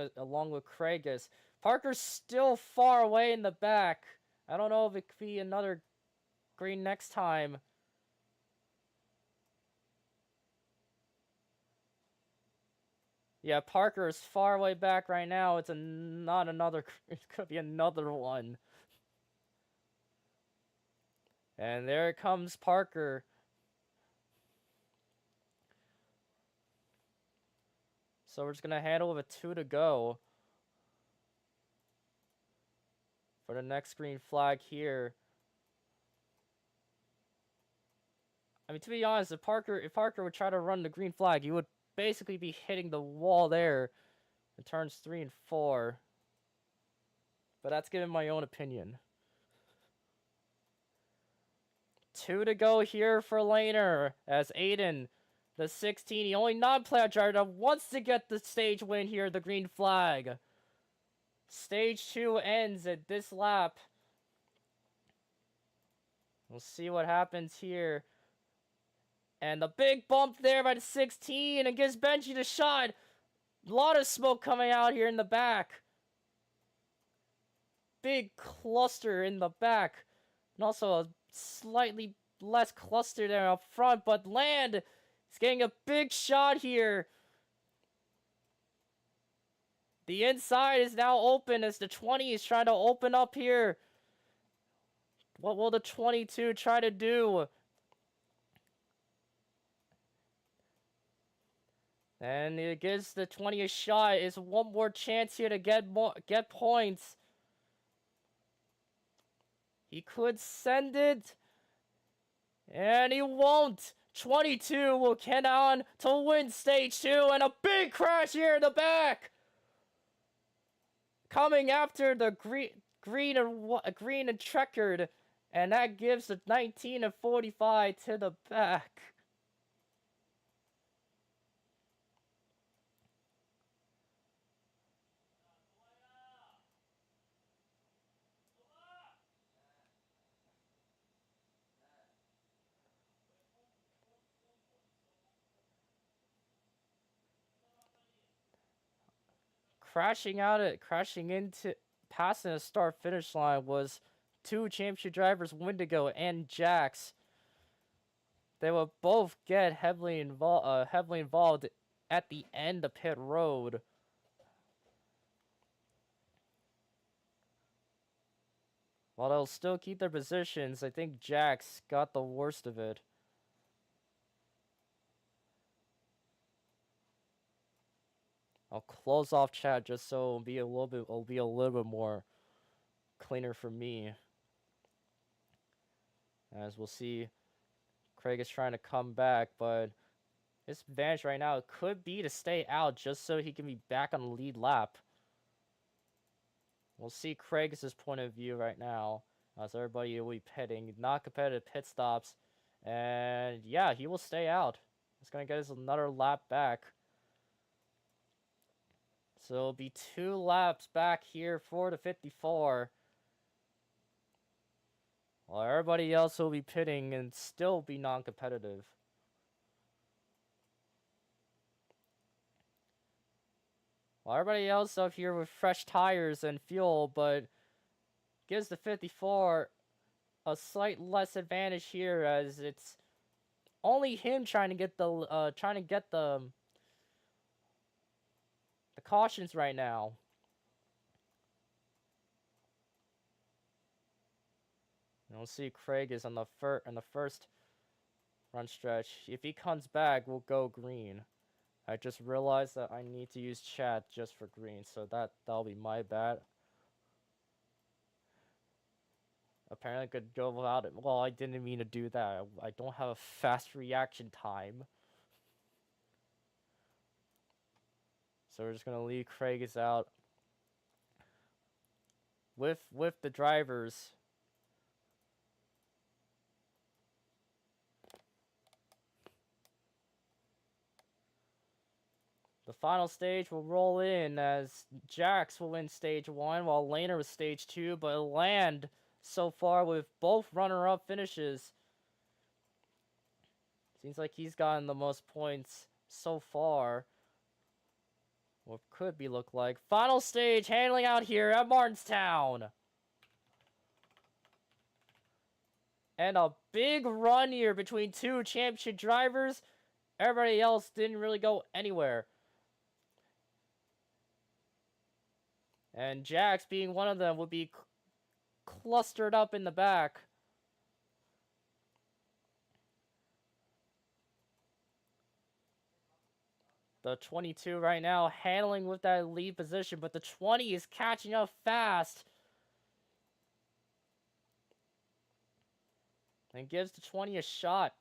with Craigus. Parker's still far away in the back. I don't know if it could be another green next time. Yeah, Parker is far away back right now. It's not another. It could be another one. And there comes Parker. So we're just gonna handle with a 2 to go for the next green flag here. I mean, to be honest, if Parker would try to run the green flag, he would basically be hitting the wall there in turns 3 and 4. But that's given my own opinion. 2 to go here for Laner as Aiden, the 16, the only non-playoff driver that wants to get the stage win here, the green flag. Stage 2 ends at this lap. We'll see what happens here. And the big bump there by the 16 and gives Benji the shot. A lot of smoke coming out here in the back. Big cluster in the back. And also a slightly less cluster there up front. But Land is getting a big shot here. The inside is now open as the 20 is trying to open up here. What will the 22 try to do? And it gives the 20 a shot. It's one more chance here to get points. He could send it. And he won't. 22 will get on to win stage 2. And a big crash here in the back. Coming after the green and checkered. And that gives the 19 and 45 to the back. Crashing into passing the start finish line was 2 championship drivers, Wendigo and Jax. They will both get heavily involved at the end of pit road. While they'll still keep their positions, I think Jax got the worst of it. I'll close off chat just so it'll be a little bit more cleaner for me. As we'll see, Craig is trying to come back, but his advantage right now could be to stay out just so he can be back on the lead lap. We'll see Craig's point of view right now. as everybody will be pitting. Not competitive pit stops. And yeah, he will stay out. It's going to get us another lap back. So it'll be 2 laps back here for the 54. While everybody else will be pitting and still be non-competitive. While everybody else up here with fresh tires and fuel, but gives the 54 a slight less advantage here, as it's only him trying to get the cautions right now. We'll see Craig is on the first run stretch. If he comes back, we'll go green. I just realized that I need to use chat just for green, so that'll be my bad. Apparently I could go without it. Well, I didn't mean to do that. I don't have a fast reaction time. So we're just gonna leave Craig is out with the drivers. The final stage will roll in as Jax will win stage 1 while Laner was stage 2, but Land so far with both runner-up finishes. Seems like he's gotten the most points so far. What could be look like. Final stage handling out here at Martinstown. And a big run here between 2 championship drivers. Everybody else didn't really go anywhere. And Jax, being one of them, would be clustered up in the back. The 22 right now handling with that lead position, but the 20 is catching up fast. And gives the 20 a shot.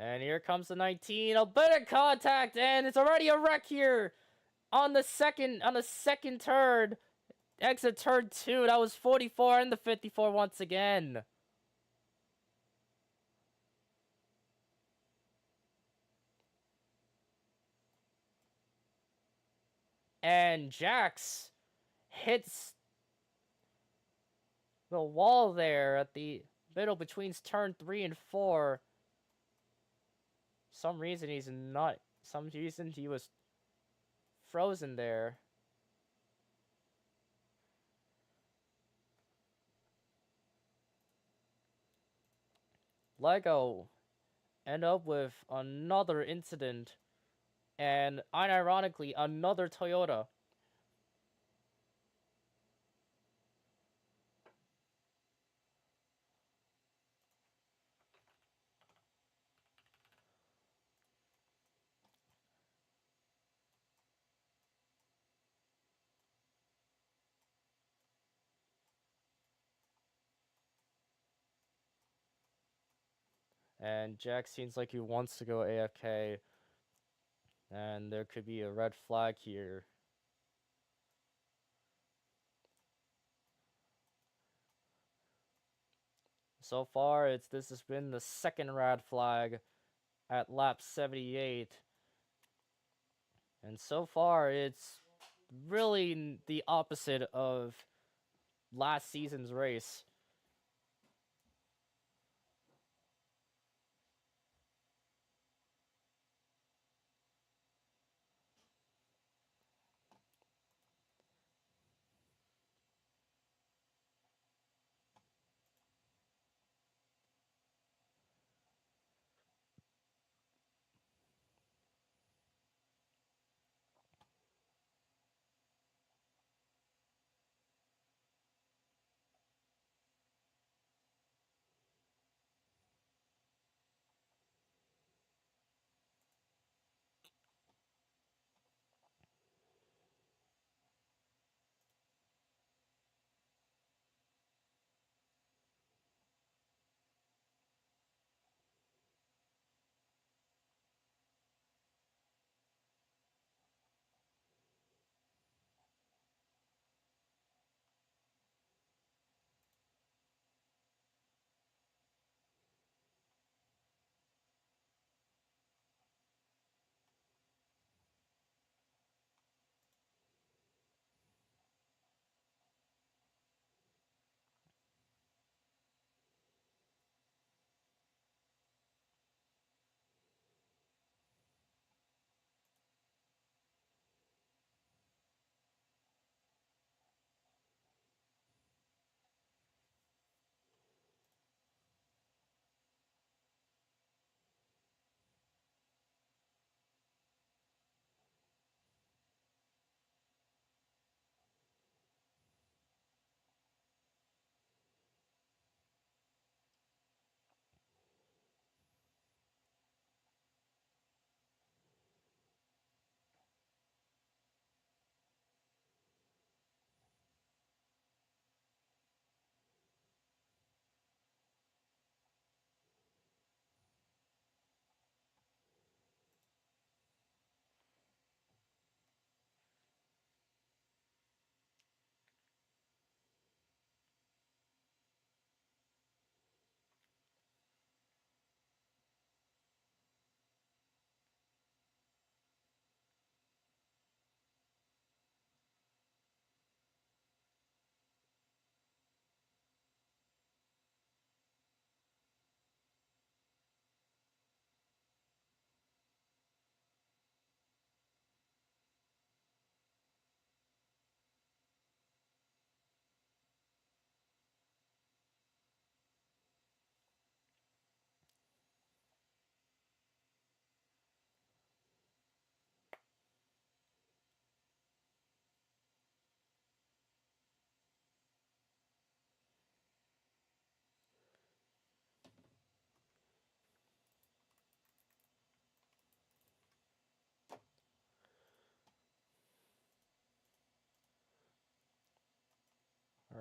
And here comes the 19, a bit of contact, and it's already a wreck here on the second turn. Exit turn 2, that was 44 and the 54 once again. And Jax hits the wall there at the middle between turn 3 and 4. Some reason he was frozen there. Lego end up with another incident, and unironically another Toyota. And Jack seems like he wants to go AFK, and there could be a red flag here. So far, this has been the second red flag at lap 78. And so far, it's really the opposite of last season's race.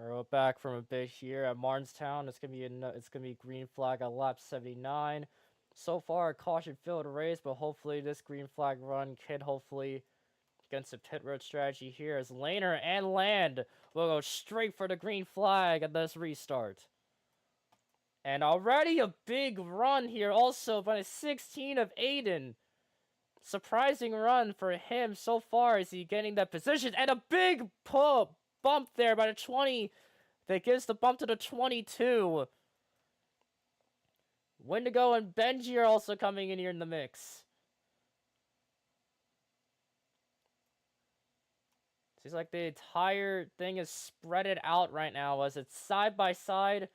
We're back from a bit here at Martinstown. It's gonna be green flag at lap 79. So far, a caution-filled race, but hopefully this green flag run can hopefully against the pit road strategy here as Laner and Land will go straight for the green flag at this restart. And already a big run here also by the 16 of Aiden. Surprising run for him so far as he getting that position. And a big bump there by the 20 that gives the bump to the 22. Wendigo and Benji are also coming in here in the mix. Seems like the entire thing is spreaded out right now as it's side by side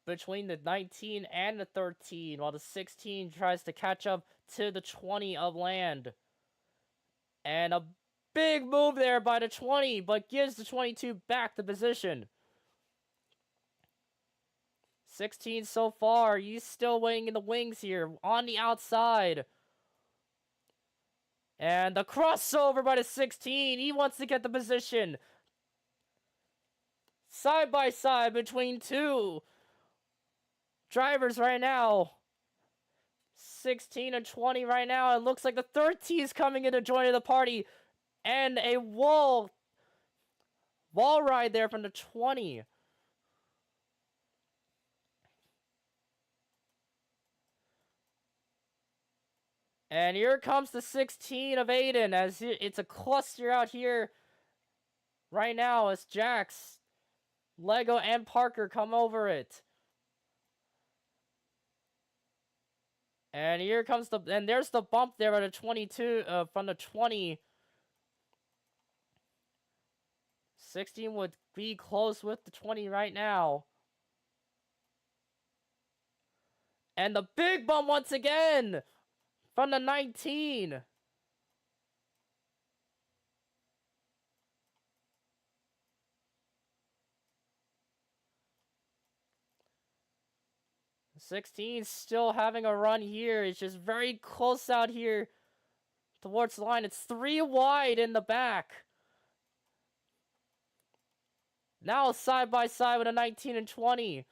between the 19 and the 13, while the 16 tries to catch up to the 20 of Land. And a big move there by the 20, but gives the 22 back the position. 16 so far, he's still waiting in the wings here on the outside. And the crossover by the 16, he wants to get the position. Side by side between two drivers right now. 16 and 20 right now. It looks like the 13 is coming in to join the party. And a wall ride there from the 20. And here comes the 16 of Aiden as it's a cluster out here right now as Jax, Lego, and Parker come over it. And here comes there's the bump there at the 22 from the 20. 16 would be close with the 20 right now. And the big bump once again from the 19. The 16 still having a run here. It's just very close out here towards the line. It's 3 wide in the back. Now side by side with a 19 and 20.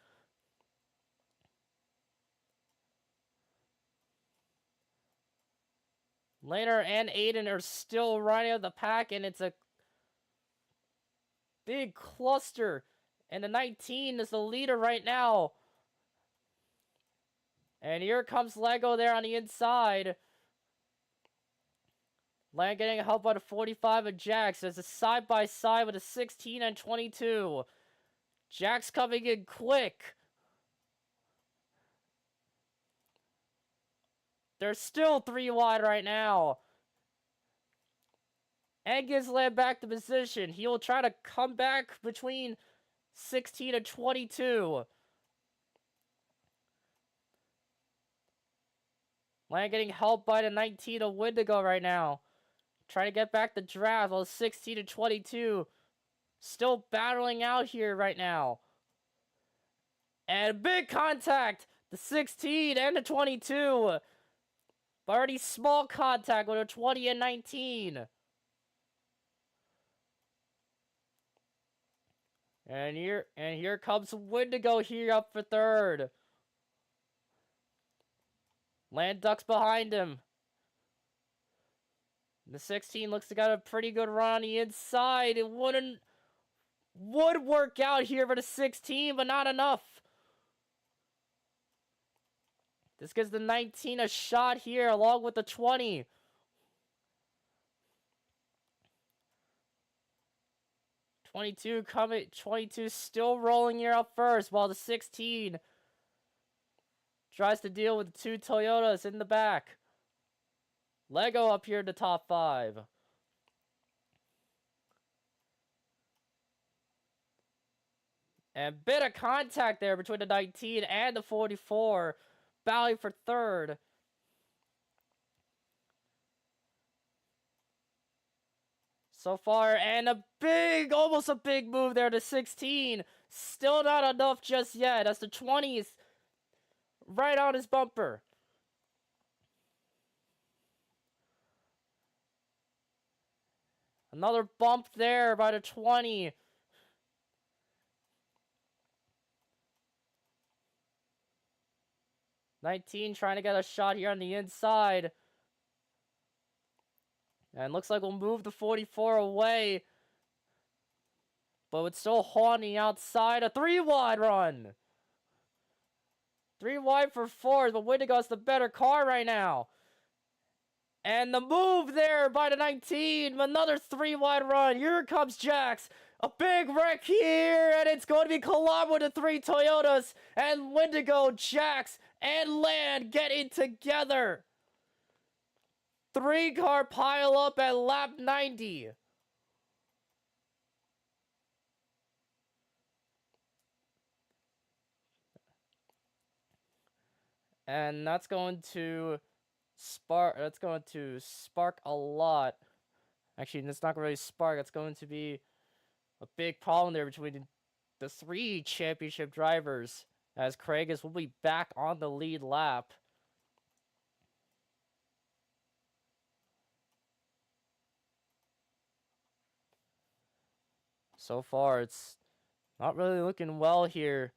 Laner and Aiden are still running out of the pack, and it's a big cluster. And the 19 is the leader right now. And here comes Lego there on the inside. Land getting help by the 45 of Jax. There's a side by side with a 16 and 22. Jax coming in quick. They're still 3 wide right now. And gives Land back the position. He will try to come back between 16 and 22. Land getting helped by the 19 of Wendigo right now. Trying to get back the draft while 16 and 22 still battling out here right now. And big contact. The 16 and the 22. But already small contact with a 20 and 19. And here comes Wendigo here up for third. Land ducks behind him. The 16 looks to got a pretty good run on the inside. It would work out here for the 16, but not enough. This gives the 19 a shot here along with the 20. .22 still rolling here up first while the 16 tries to deal with the 2 Toyotas in the back. Lego up here in the top 5. And bit of contact there between the 19 and the 44. Battling for third. So far, and almost a big move there to 16. Still not enough just yet as the 20 is right on his bumper. Another bump there by the 20. 19 trying to get a shot here on the inside. And looks like we'll move the 44 away. But it's still haunting outside. A 3 wide run. 3 wide for fourth, but Wendigo's the better car right now. And the move there by the 19. Another 3 wide run. Here comes Jax. A big wreck here, and it's going to be collided with the 3 Toyotas. And Wendigo, Jax, and Land getting together. 3-car pile up at lap 90. And that's going to spark a lot. Actually, it's not really spark. It's going to be a big problem there between the 3 championship drivers, as Craigus will be back on the lead lap. So far, it's not really looking well here.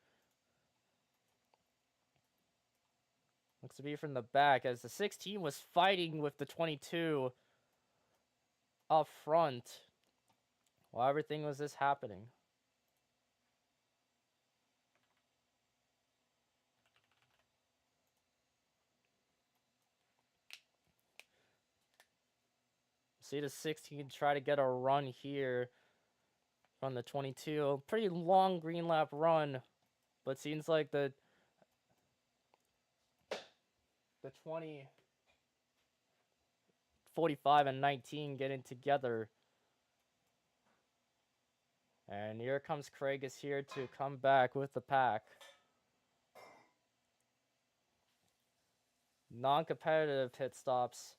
Looks to be from the back, as the 16 was fighting with the 22 up front while everything was just happening. See the 16 try to get a run here from the 22. Pretty long green lap run, but seems like the 20, 45, and 19 getting together. And here comes Craigus here to come back with the pack. Non-competitive pit stops.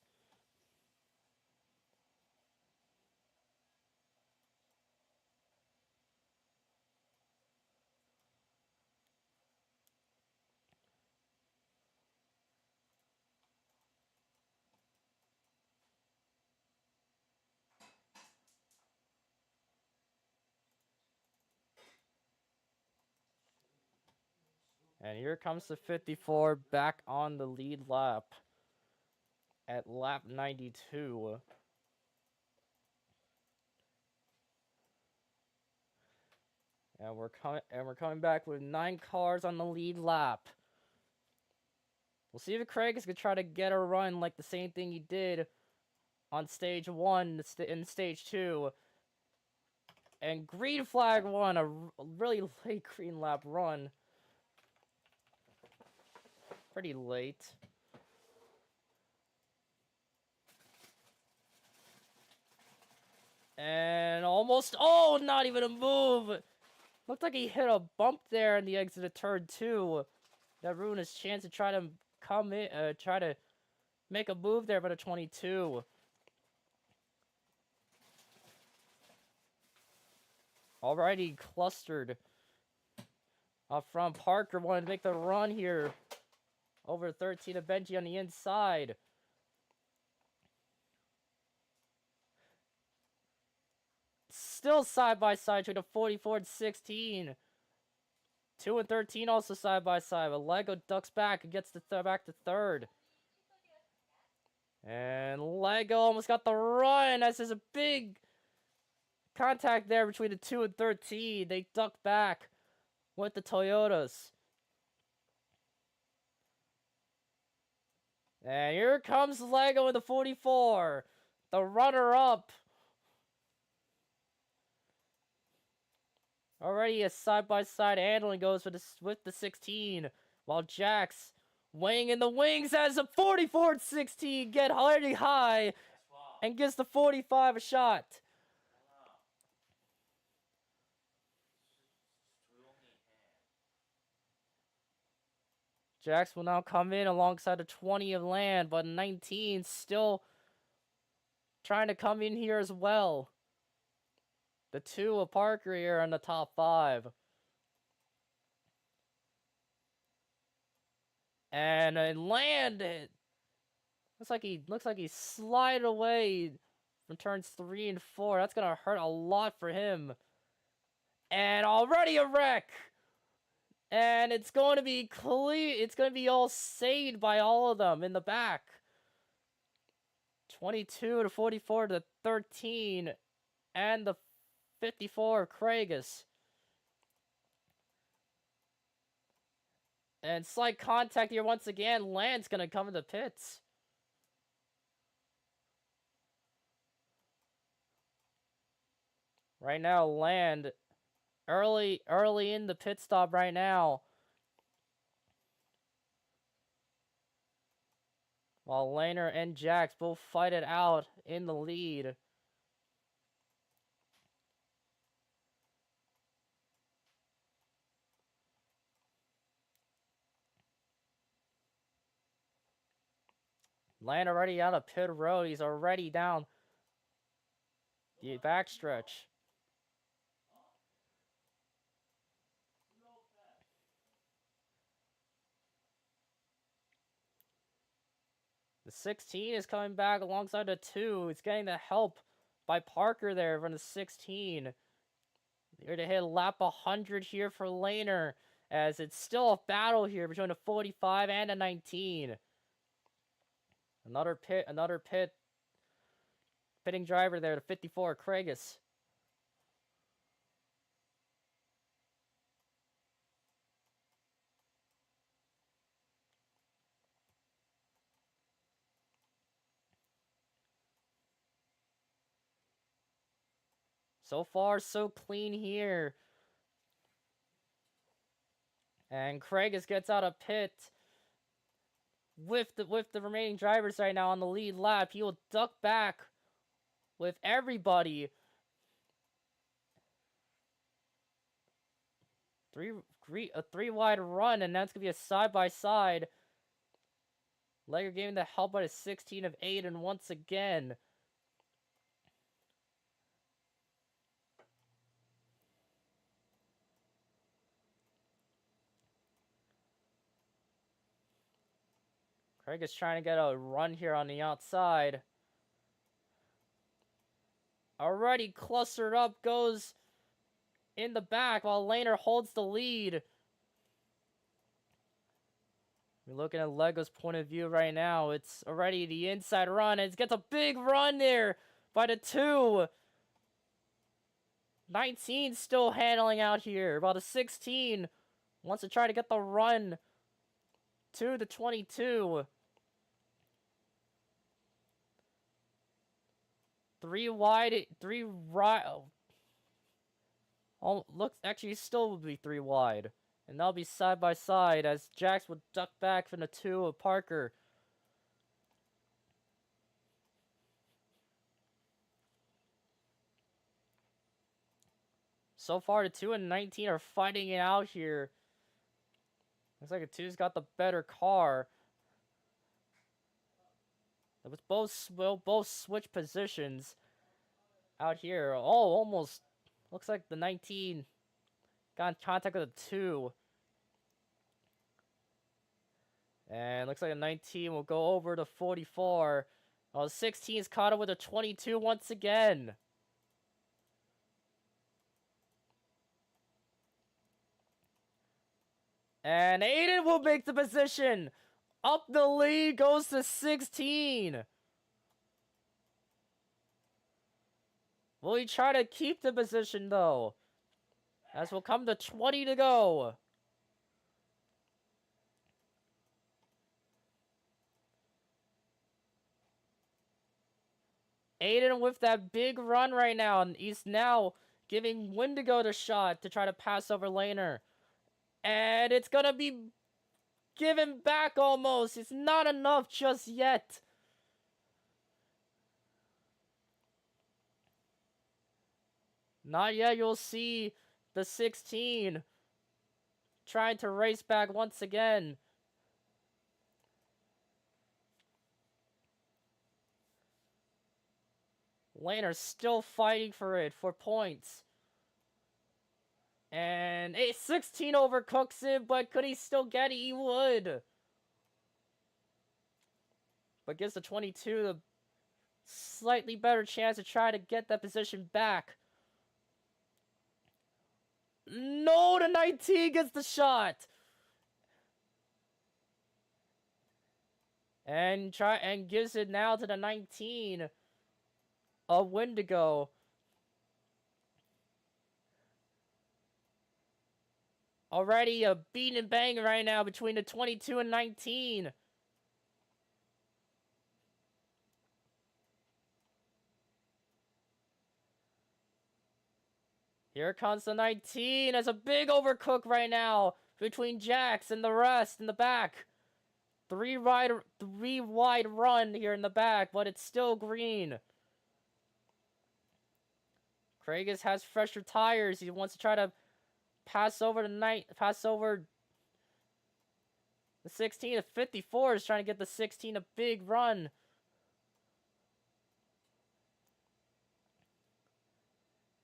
And here comes the 54 back on the lead lap at lap 92. And we're coming back with 9 cars on the lead lap. We'll see if Craig is gonna try to get a run like the same thing he did on stage 1 in stage 2. And green flag won a really late green lap run. Pretty late. And almost, oh, not even a move. Looked like he hit a bump there in the exit of turn 2. That ruined his chance to try to come in, try to make a move there by the 22. Already clustered up front. Parker wanted to make the run here over 13 of Benji on the inside. Still side by side between the 44 and 16. 2 and 13 also side by side, but Lego ducks back and gets back to third. And Lego almost got the run, as there's a big contact there between the 2 and 13. They duck back with the Toyotas. And here comes Lego in the 44, the runner-up. Already a side-by-side handling goes with the 16, while Jax weighing in the wings as the 44 and 16 get already high and gives the 45 a shot. Jax will now come in alongside the 20 of Land, but 19 still trying to come in here as well. The 2 of Parker here in the top 5. And Land, looks like he slid away from turns 3 and 4. That's gonna hurt a lot for him. And already a wreck. And it's going to be clear. It's going to be all saved by all of them in the back. 22 to 44 to 13. And the 54 of Craigus. And slight contact here once again. Land's going to come in the pits. Right now, Land early in the pit stop right now. While Laner and Jax both fight it out in the lead. Laner already out of pit road. He's already down the backstretch. The 16 is coming back alongside the 2. It's getting the help by Parker there from the 16. Here to hit lap 100 here for Laner, as it's still a battle here between a 45 and a 19. Another pitting driver there to 54, Craigus. So far, so clean here. And Craigus gets out of pit with the remaining drivers right now on the lead lap. He will duck back with everybody. A three wide run, and that's gonna be a side by side. Legger giving the help by a 16 of 8, and once again. Craig is trying to get a run here on the outside. Already clustered up, goes in the back while Laner holds the lead. We're looking at Lego's point of view right now. It's already the inside run, and it gets a big run there by the 2. 19 still handling out here. About a 16 wants to try to get the run to the 22. 3 wide, 3 right. Oh, looks actually still would be 3 wide. And that'll be side by side as Jax would duck back from the 2 of Parker. So far, the 2 and 19 are fighting it out here. Looks like the 2's got the better car. Both switch positions out here. Oh, almost looks like the 19 got in contact with the 2. And looks like the 19 will go over to 44. Oh, the 16 is caught up with a 22 once again. And Aiden will make the position. Up the lead goes to 16. Will he try to keep the position, though? As will come to 20 to go. Aiden with that big run right now. And he's now giving Wendigo the shot to try to pass over Laner. And it's going to be given back almost. It's not enough just yet. Not yet. You'll see the 16 trying to race back once again. Laner still fighting for it, for points. And 16 overcooks it, but could he still get it? He would. But gives the 22 the slightly better chance to try to get that position back. No, the 19 gets the shot. And gives it now to the 19 of Wendigo. Already a beat and bang right now between the 22 and 19. Here comes the 19. It's a big overcook right now between Jax and the rest in the back. Three wide run here in the back, but it's still green. Kragus has fresher tires. He wants to try to pass over the 16. The 54 is trying to get the 16 a big run.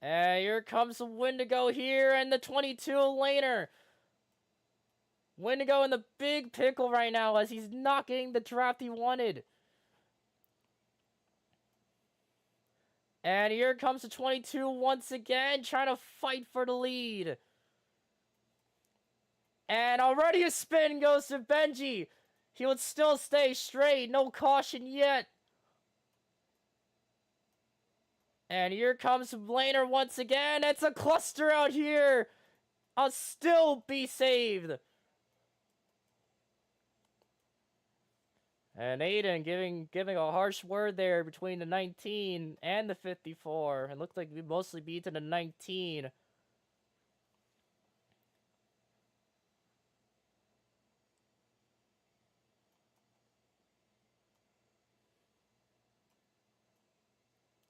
And here comes the Wendigo here and the 22 laner. Wendigo in the big pickle right now as he's not getting the draft he wanted. And here comes the 22 once again, trying to fight for the lead. And already a spin goes to Benji. He would still stay straight, no caution yet. And here comes Laner once again. It's a cluster out here. I'll still be saved. And Aiden giving a harsh word there between the 19 and the 54. It looked like we mostly beat to the 19.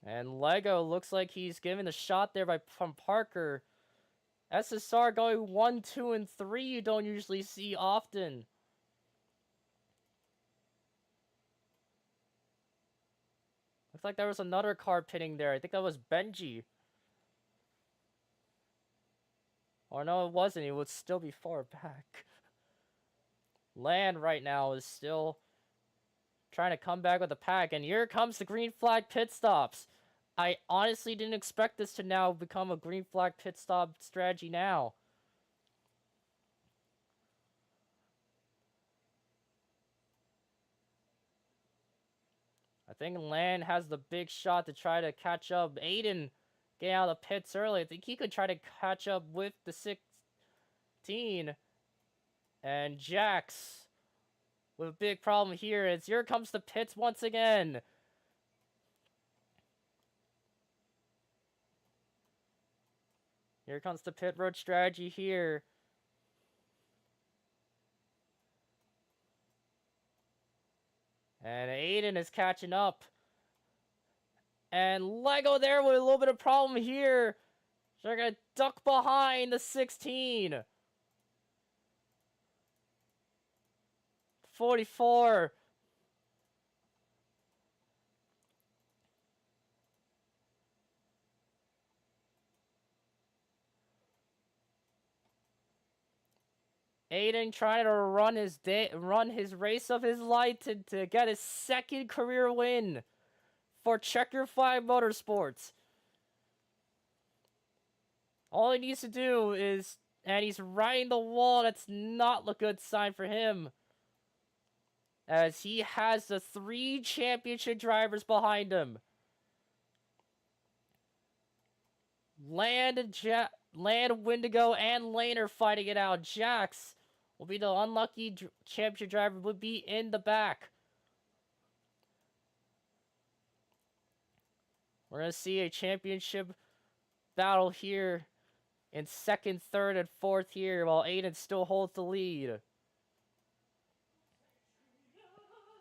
And Lego looks like he's giving the shot there from Parker. SSR going 1, 2, and 3 you don't usually see often. Looks like there was another car pitting there. I think that was Benji. Or no, it wasn't. It would still be far back. Land right now is still trying to come back with a pack. And here comes the green flag pit stops. I honestly didn't expect this to now become a green flag pit stop strategy now. I think Land has the big shot to try to catch up. Aiden getting out of the pits early. I think he could try to catch up with the 16. And Jax with a big problem here. As here comes the pits once again. Here comes the pit road strategy here. And Aiden is catching up. And Lego there with a little bit of problem here. They're going to duck behind the 16. 44. Aiden trying to run his race of his life to get his second career win for Checker Flag Motorsports. All he needs to do is, and he's riding the wall. That's not a good sign for him, as he has the 3 championship drivers behind him. Land, Wendigo, and Lane are fighting it out. Jax will be the unlucky championship driver, would be in the back. We're going to see a championship battle here in 2nd, 3rd, and 4th here, while Aiden still holds the lead.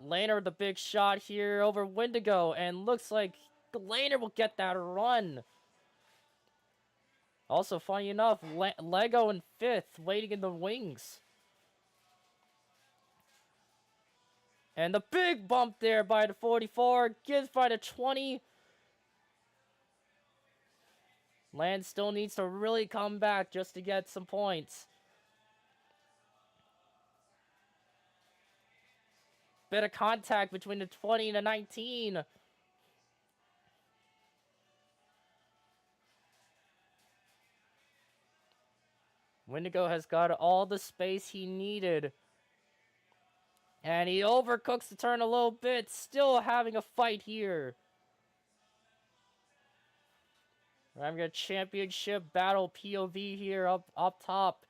Laner with the big shot here over Wendigo, and looks like Laner will get that run. Also, funny enough, Lego in 5th, waiting in the wings. And the big bump there by the 44, gives by the 20. Land still needs to really come back just to get some points. Bit of contact between the 20 and the 19. Wendigo has got all the space he needed. And he overcooks the turn a little bit, still having a fight here. I'm gonna championship battle POV here up top.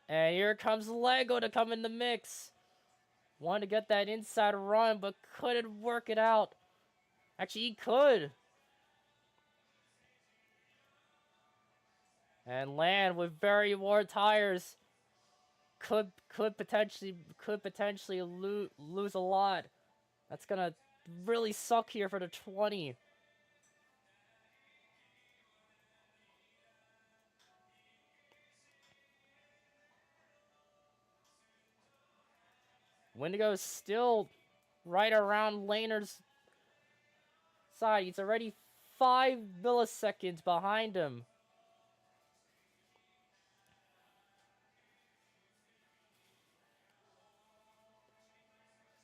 And here comes Lego to come in the mix. Wanted to get that inside run, but couldn't work it out. Actually, he could. And Land with very worn tires could potentially lose a lot. That's gonna really suck here for the 20. Wendigo is still right around Laner's side. He's already 5 milliseconds behind him.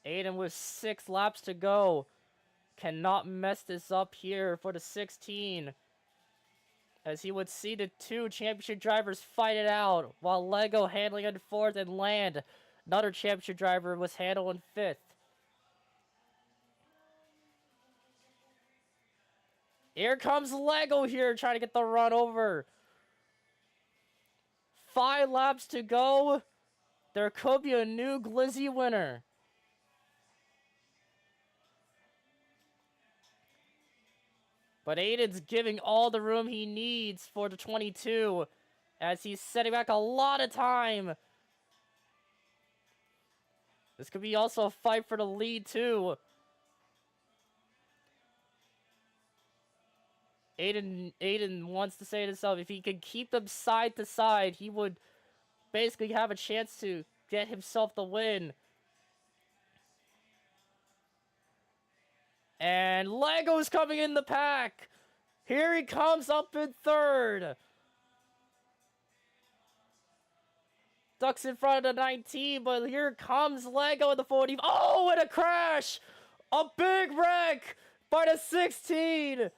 Aiden with 6 laps to go. Cannot mess this up here for the 16. As he would see the 2 championship drivers fight it out, while Lego handling in 4th and Land, another championship driver, was handling 5th. Here comes Lego here, trying to get the run over. 5 laps to go. There could be a new Glizzy winner. But Aiden's giving all the room he needs for the 22, as he's setting back a lot of time. This could be also a fight for the lead, too. Aiden wants to say to himself, if he could keep them side to side, he would basically have a chance to get himself the win. And Lego's coming in the pack. Here he comes up in 3rd. Ducks in front of the 19, but here comes Lego in the 40. Oh, and a crash! A big wreck by the 16.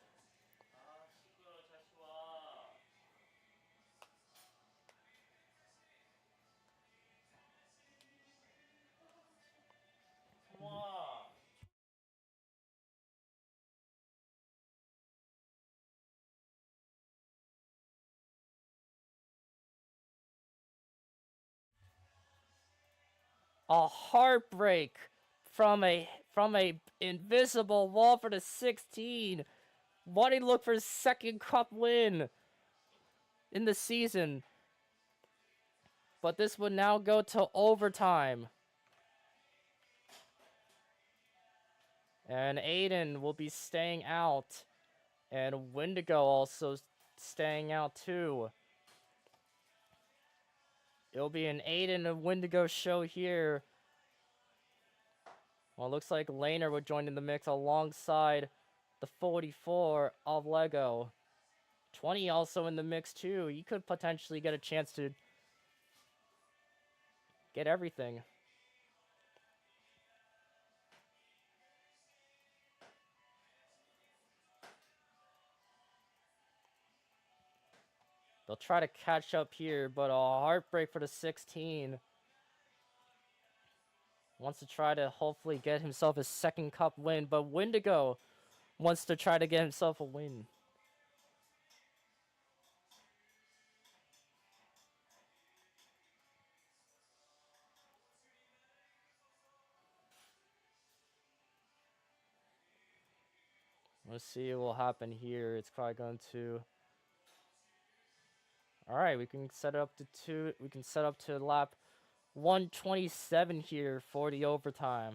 A heartbreak from a invisible wall for the 16. Wanting to look for his 2nd cup win in the season. But this would now go to overtime. And Aiden will be staying out. And Wendigo also staying out too. It'll be an Aiden and Wendigo show here. Well, it looks like Laner would join in the mix alongside the 44 of Lego. 20 also in the mix too. He could potentially get a chance to get everything. They'll try to catch up here, but a heartbreak for the 16. Wants to try to hopefully get himself his 2nd cup win, but Wendigo wants to try to get himself a win. Let's see what will happen here. It's probably going to... Alright, we can set it up to 2. We can set up to lap 127 here for the overtime.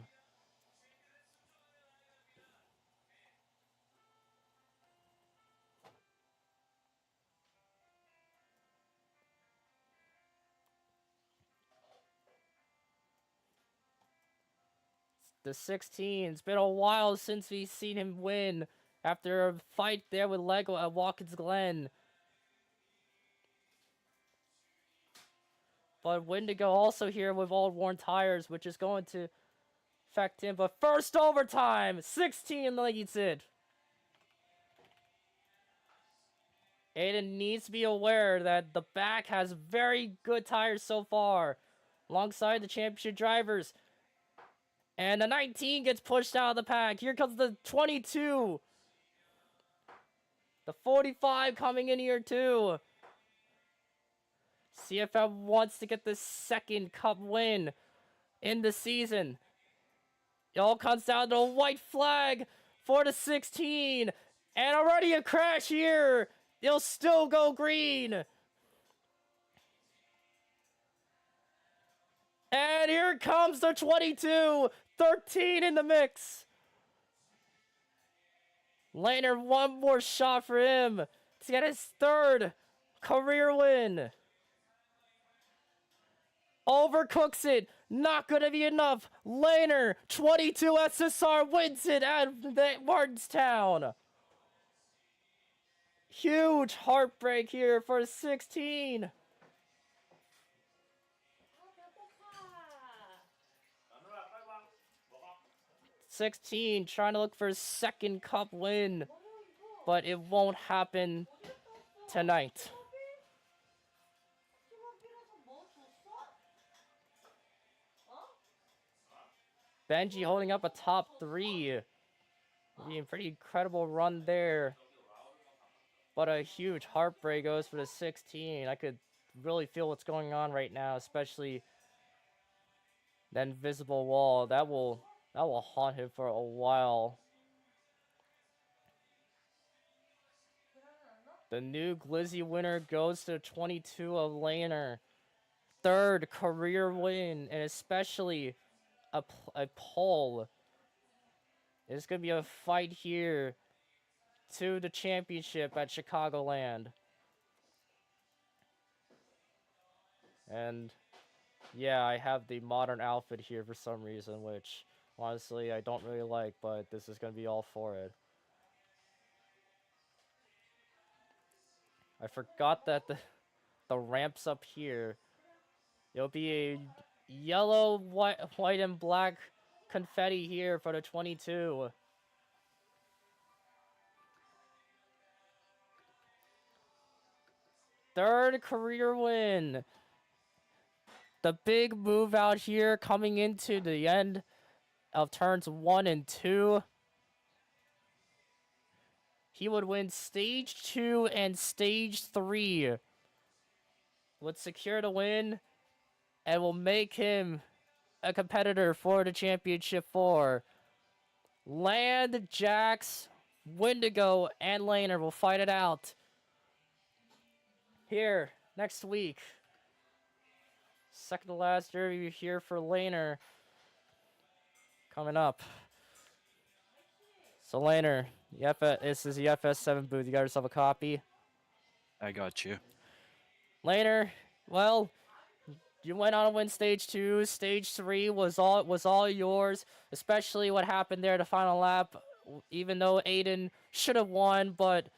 The 16. It's been a while since we've seen him win after a fight there with Lego at Watkins Glen. But Wendigo also here with all worn tires, which is going to affect him. But first overtime, 16 leads it. Aiden needs to be aware that the back has very good tires so far, alongside the championship drivers. And the 19 gets pushed out of the pack. Here comes the 22. The 45 coming in here too. CFM wants to get the second cup win in the season. It all comes down to a white flag for the 16. And already a crash here. They'll still go green. And here comes the 22. 13 in the mix. Laner, one more shot for him to get his third career win. Overcooks it. Not going to be enough. Laner, 22 SSR wins it at Martinstown. Huge heartbreak here for 16. 16 trying to look for his second cup win, but it won't happen tonight. Benji holding up a top 3. Being pretty incredible run there. But a huge heartbreak goes for the 16. I could really feel what's going on right now, especially the invisible wall. That will haunt him for a while. The new Glizzy winner goes to 22 of Laner. Third career win, and especially a pole. It's going to be a fight here to the championship at Chicagoland. And yeah, I have the modern outfit here for some reason, which honestly I don't really like, but this is going to be all for it. I forgot that the ramps up here, it'll be a yellow, white and black confetti here for the 22. Third career win. The big move out here coming into the end of turns 1 and 2. He would win stage 2 and stage 3. Would secure the win and will make him a competitor for the championship 4. Land, Jax, Wendigo, and Laner will fight it out here next week. Second to last derby here for Laner coming up. So Laner, this is the FS7 booth. You got yourself a copy? I got you. Laner, well, you went on to win stage 2. Stage 3 was all yours, especially what happened there the final lap. Even though Aiden should have won, but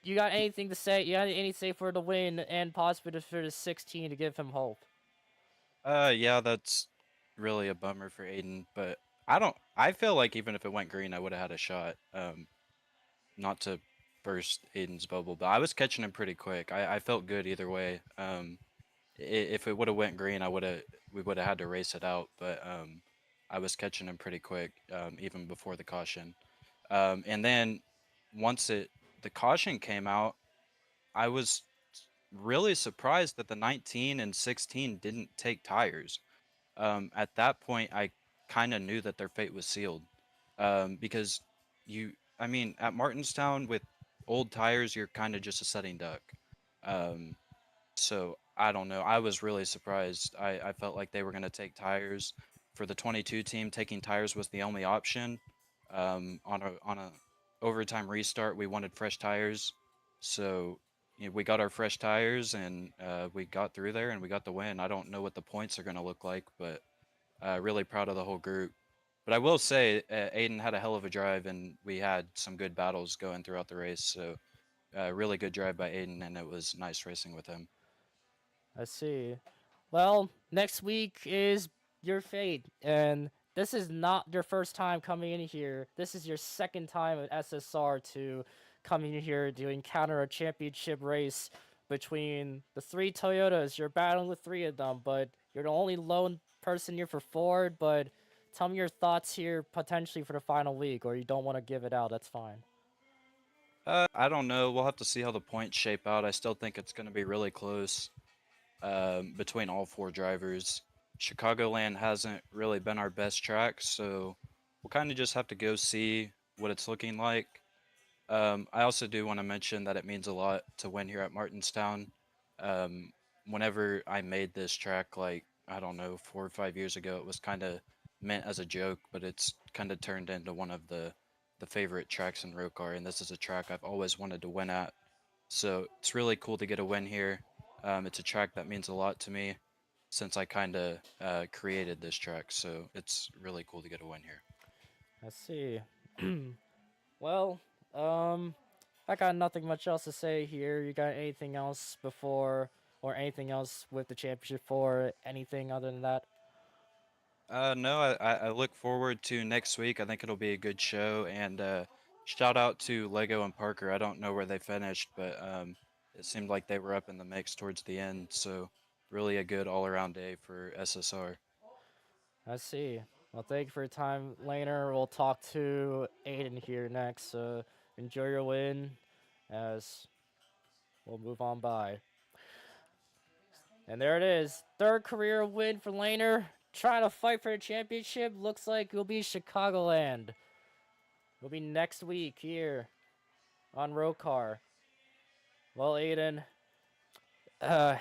you got anything to say? You got anything to say for the win and possibly for the 16 to give him hope? Yeah, that's really a bummer for Aiden, but I feel like even if it went green, I would have had a shot. Not to burst Aiden's bubble, but I was catching him pretty quick. I felt good either way. If it would have went green, we would have had to race it out, but I was catching him pretty quick, even before the caution. And then once the caution came out, I was really surprised that the 19 and 16 didn't take tires. At that point, I kind of knew that their fate was sealed, because I mean, at Martinstown with old tires, you're kind of just a sitting duck. So I don't know. I was really surprised. I felt like they were going to take tires. For the 22 team, taking tires was the only option. On a overtime restart, we wanted fresh tires, so we got our fresh tires and we got through there and we got the win. I don't know what the points are going to look like, but really proud of the whole group. But I will say, Aiden had a hell of a drive, and we had some good battles going throughout the race. So, really good drive by Aiden, and it was nice racing with him. I see. Well, next week is your fate, and this is not your first time coming in here. This is your second time at SSR to coming here to encounter a championship race between the three Toyotas. You're battling with three of them, but you're the only lone person here for Ford. But tell me your thoughts here potentially for the final week, or you don't want to give it out. That's fine. I don't know. We'll have to see how the points shape out. I still think it's going to be really close between all four drivers. Chicagoland hasn't really been our best track, so we'll kind of just have to go see what it's looking like. I also do want to mention that it means a lot to win here at Martinstown. Um, Whenever I made this track, like, I don't know, 4 or 5 years ago, it was kind of meant as a joke, but it's kind of turned into one of the favorite tracks in ROCAR, and this is a track I've always wanted to win at. So it's really cool to get a win here. It's a track that means a lot to me since I kind of created this track, so it's really cool to get a win here. I see. Well, um, I got nothing much else to say here. You got anything else before, or anything else with the championship for anything other than that? No, I look forward to next week. I think it'll be a good show. And shout out to Lego and Parker. I don't know where they finished, but it seemed like they were up in the mix towards the end. So really a good all-around day for SSR. I see. Well, thank you for your time, Laner. We'll talk to Aiden here next. Enjoy your win as we'll move on by. And there it is. Third career win for Laner. Trying to fight for the championship. Looks like it'll be Chicagoland. It'll be next week here on ROCAR. Well, Aiden, uh,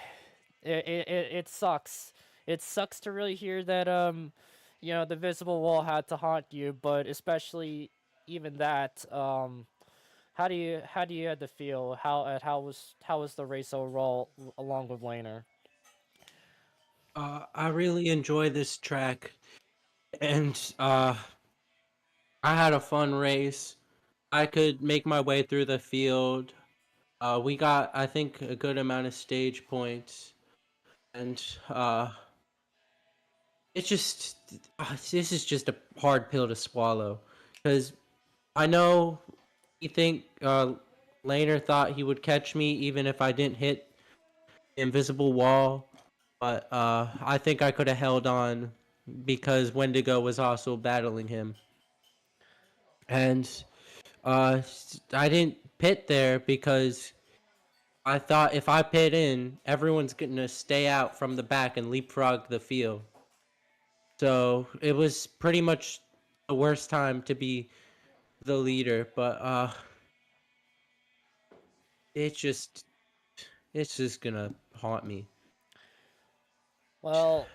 it sucks. It sucks to really hear that the visible wall had to haunt you, but especially even that how do you had to feel? How was the race overall along with Laner? I really enjoy this track, and I had a fun race. I could make my way through the field. We got, I think, a good amount of stage points, and it's just this is just a hard pill to swallow because I know you think Laner thought he would catch me even if I didn't hit the invisible wall, but I think I could have held on because Wendigo was also battling him, and I didn't pit there because I thought if I pit in, everyone's gonna stay out from the back and leapfrog the field. So it was pretty much the worst time to be the leader, but it's just it's just gonna haunt me. Well,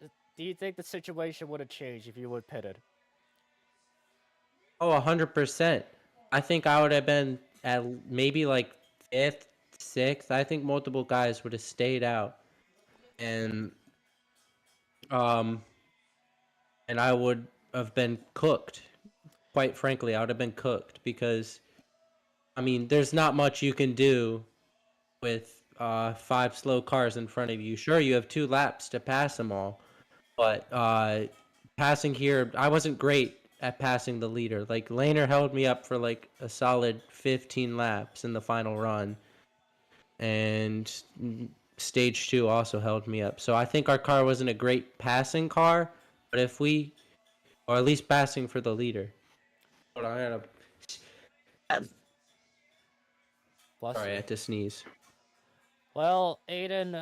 do you think the situation would have changed if you would pitted? Oh, 100%. I think I would have been at maybe like fifth, sixth. I think multiple guys would have stayed out, and um, and I would have been cooked. Quite frankly, I would have been cooked because I mean, there's not much you can do with five slow cars in front of you. Sure, you have 2 laps to pass them all, but passing here, I wasn't great at passing the leader. Like Laner held me up for like a solid 15 laps in the final run, and stage 2 also held me up. So I think our car wasn't a great passing car, but if we, or at least passing for the leader. Hold on, I had a, Bless sorry, I you. had to sneeze. Well, Aiden,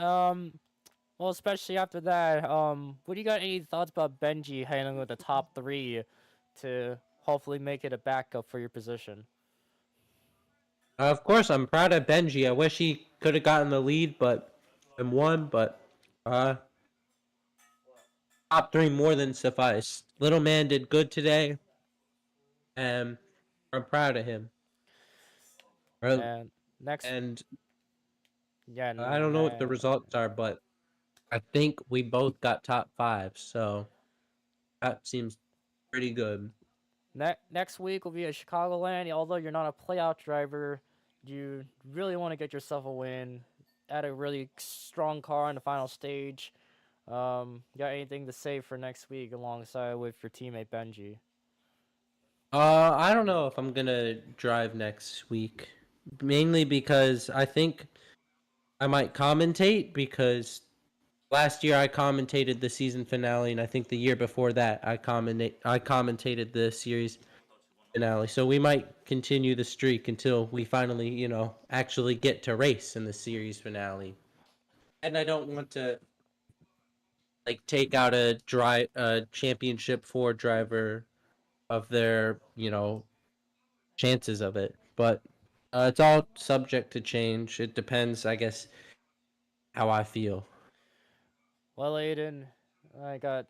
well, especially after that, what do you got any thoughts about Benji handling with the top three to hopefully make it a backup for your position? Of course, I'm proud of Benji. I wish he could have gotten the lead, but and won. But uh, top three more than suffice. Little man did good today, and I'm proud of him. And next, And yeah, I don't know what the results are, but I think we both got top five, so that seems pretty good. next week will be at Chicagoland. Although you're not a playoff driver, you really want to get yourself a win at a really strong car in the final stage. Got anything to say for next week alongside with your teammate Benji? I don't know if I'm gonna drive next week, mainly because I think I might commentate because last year I commentated the season finale, and I think the year before that I commentated the series finale. So we might continue the streak until we finally, actually get to race in the series finale. And I don't want to like take out a championship 4 driver of their, chances of it. But it's all subject to change. It depends, I guess, how I feel. Well, Aiden, I got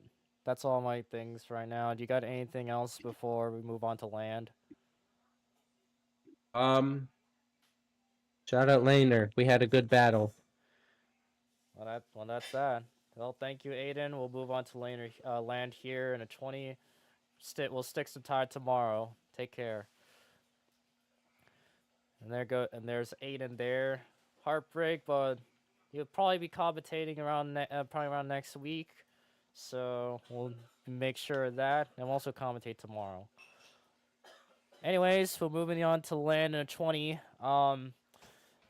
that's all my things right now. Do you got anything else before we move on to land? Um, Shout out Laner. We had a good battle. That's that. Well, thank you, Aiden. We'll move on to land here in a 20. We'll stick some tide tomorrow. Take care. And there's Aiden there. Heartbreak, but he'll probably be commentating probably around next week. So we'll make sure of that, and we'll also commentate tomorrow. Anyways, we're moving on to land in a 20.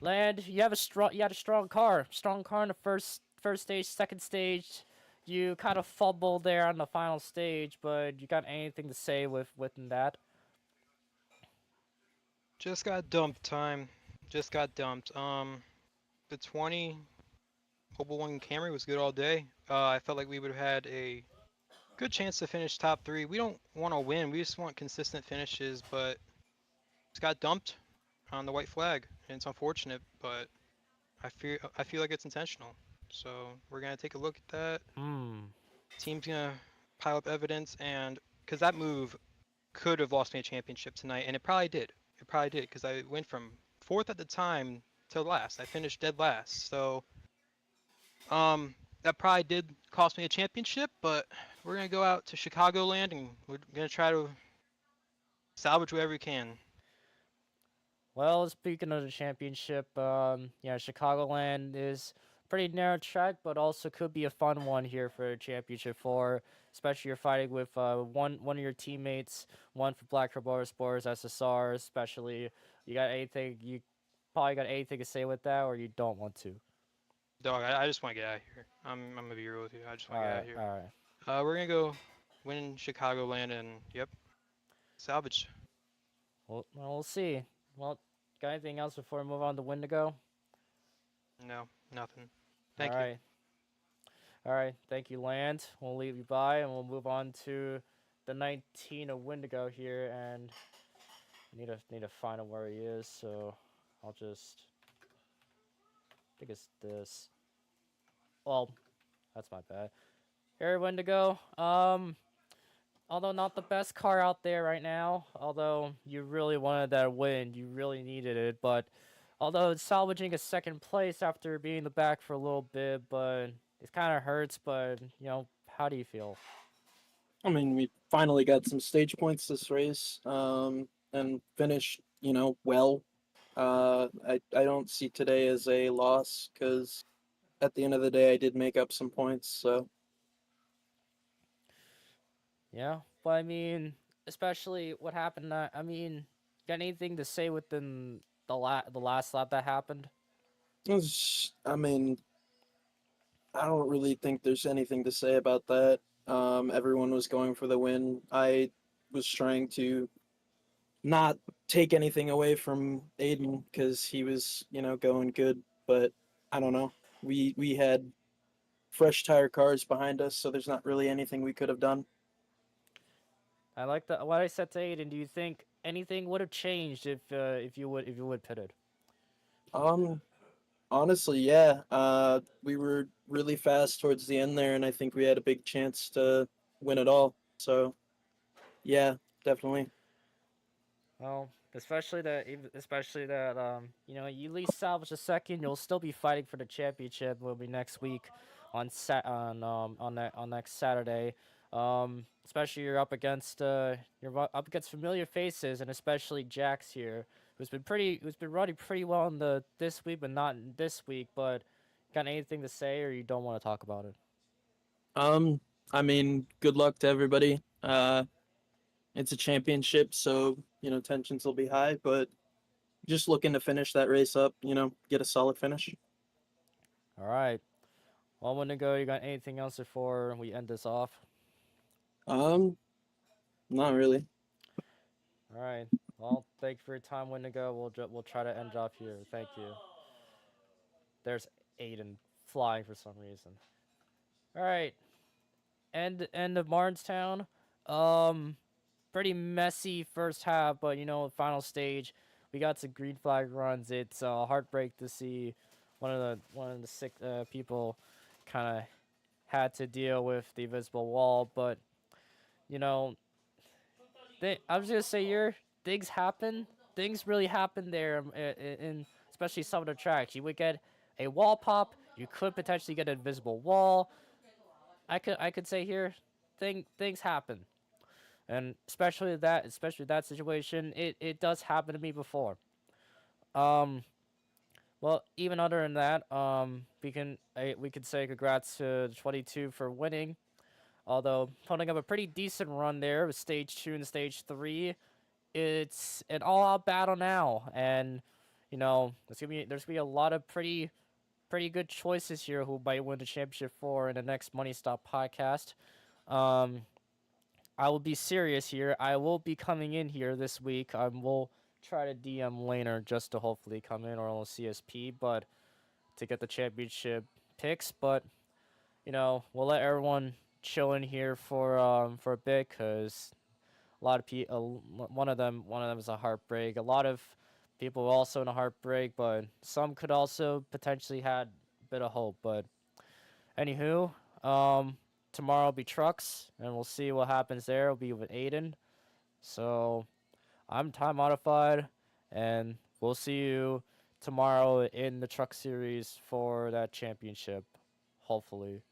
Land, you had a strong car in the first stage, second stage. You kind of fumbled there on the final stage, but you got anything to say within that? Just got dumped time. Just got dumped. The 20 Mobile One Camry was good all day. I felt like we would have had a good chance to finish top 3. We don't want to win. We just want consistent finishes, but just got dumped on the white flag, and it's unfortunate, but I feel like it's intentional. So we're gonna take a look at that. Hmm. Team's gonna pile up evidence, and because that move could have lost me a championship tonight, and it probably did. It probably did, because I went from 4th at the time to last. I finished dead last. So that probably did cost me a championship, but we're gonna go out to Chicagoland and we're gonna try to salvage whatever we can. Well, speaking of the championship, yeah, Chicagoland is pretty narrow track, but also could be a fun one here for a championship four. Especially you're fighting with one of your teammates, one for Black Motorsports, SSR. Especially, you probably got anything to say with that, or you don't want to. Dog, I just want to get out of here. I'm gonna be real with you. I just want to get out of here. All right. We're gonna go win Chicagoland and yep, salvage. Well, we'll see. Well, got anything else before we move on to Wendigo? No, nothing. Thank All you. right. All right, thank you, Land. We'll leave you by, and we'll move on to the 19 of Wendigo here, and need to find out where he is. So I'll just I think it's this. Well, that's my bad. Here, Wendigo. Although not the best car out there right now, although you really wanted that win, you really needed it, but although it's salvaging a second place after being in the back for a little bit, but it kind of hurts, but how do you feel? I mean, we finally got some stage points this race, and finished, well. I don't see today as a loss because at the end of the day, I did make up some points. So Yeah, but I mean, especially what happened. I mean, got anything to say within the last lap that happened? I mean, I don't really think there's anything to say about that. Everyone was going for the win. I was trying to not take anything away from Aiden because he was, going good. But I don't know. We had fresh tire cars behind us, so there's not really anything we could have done. I like what I said to Aiden. Do you think anything would have changed if you would pitted? Um, Honestly, yeah. We were really fast towards the end there, and I think we had a big chance to win it all. So, yeah, definitely. Well, especially that you at least salvage a second. You'll still be fighting for the championship. Will be next week on next Saturday. Especially you're up against familiar faces, and especially Jax here, who's been running pretty well in the this week, but not this week. But got anything to say, or you don't want to talk about it? I mean, good luck to everybody. it's a championship, so tensions will be high. But just looking to finish that race up, get a solid finish. All right. Well, Wendigo, you got anything else before we end this off? Not really. All right. Well, thank you for your time, Wendigo. We'll try to end off here. Thank you. There's Aiden flying for some reason. All right. End of Martinstown. Pretty messy first half, but final stage, we got some green flag runs. It's heartbreak to see one of the sick people kind of had to deal with the invisible wall, but you know, I was gonna say here, things happen. Things really happen there, in especially some of the tracks. You would get a wall pop. You could potentially get an invisible wall. I could say here, things happen, and especially that situation. It does happen to me before. Um, well, even other than that, we could say congrats to 22 for winning. Although putting up a pretty decent run there with stage 2 and stage 3, it's an all-out battle now, and there's gonna be a lot of pretty good choices here who might win the championship for in the next Money Stop podcast. Um, I will be serious here. I will be coming in here this week. I will try to DM Laner just to hopefully come in or on CSP, but to get the championship picks. But we'll let everyone chill in here for a bit because a lot of people, one of them is a heartbreak. A lot of people were also in a heartbreak, but some could also potentially had a bit of hope. But anywho, tomorrow will be trucks, and we'll see what happens there. It'll be with Aiden. So I'm time modified, and we'll see you tomorrow in the truck series for that championship, hopefully.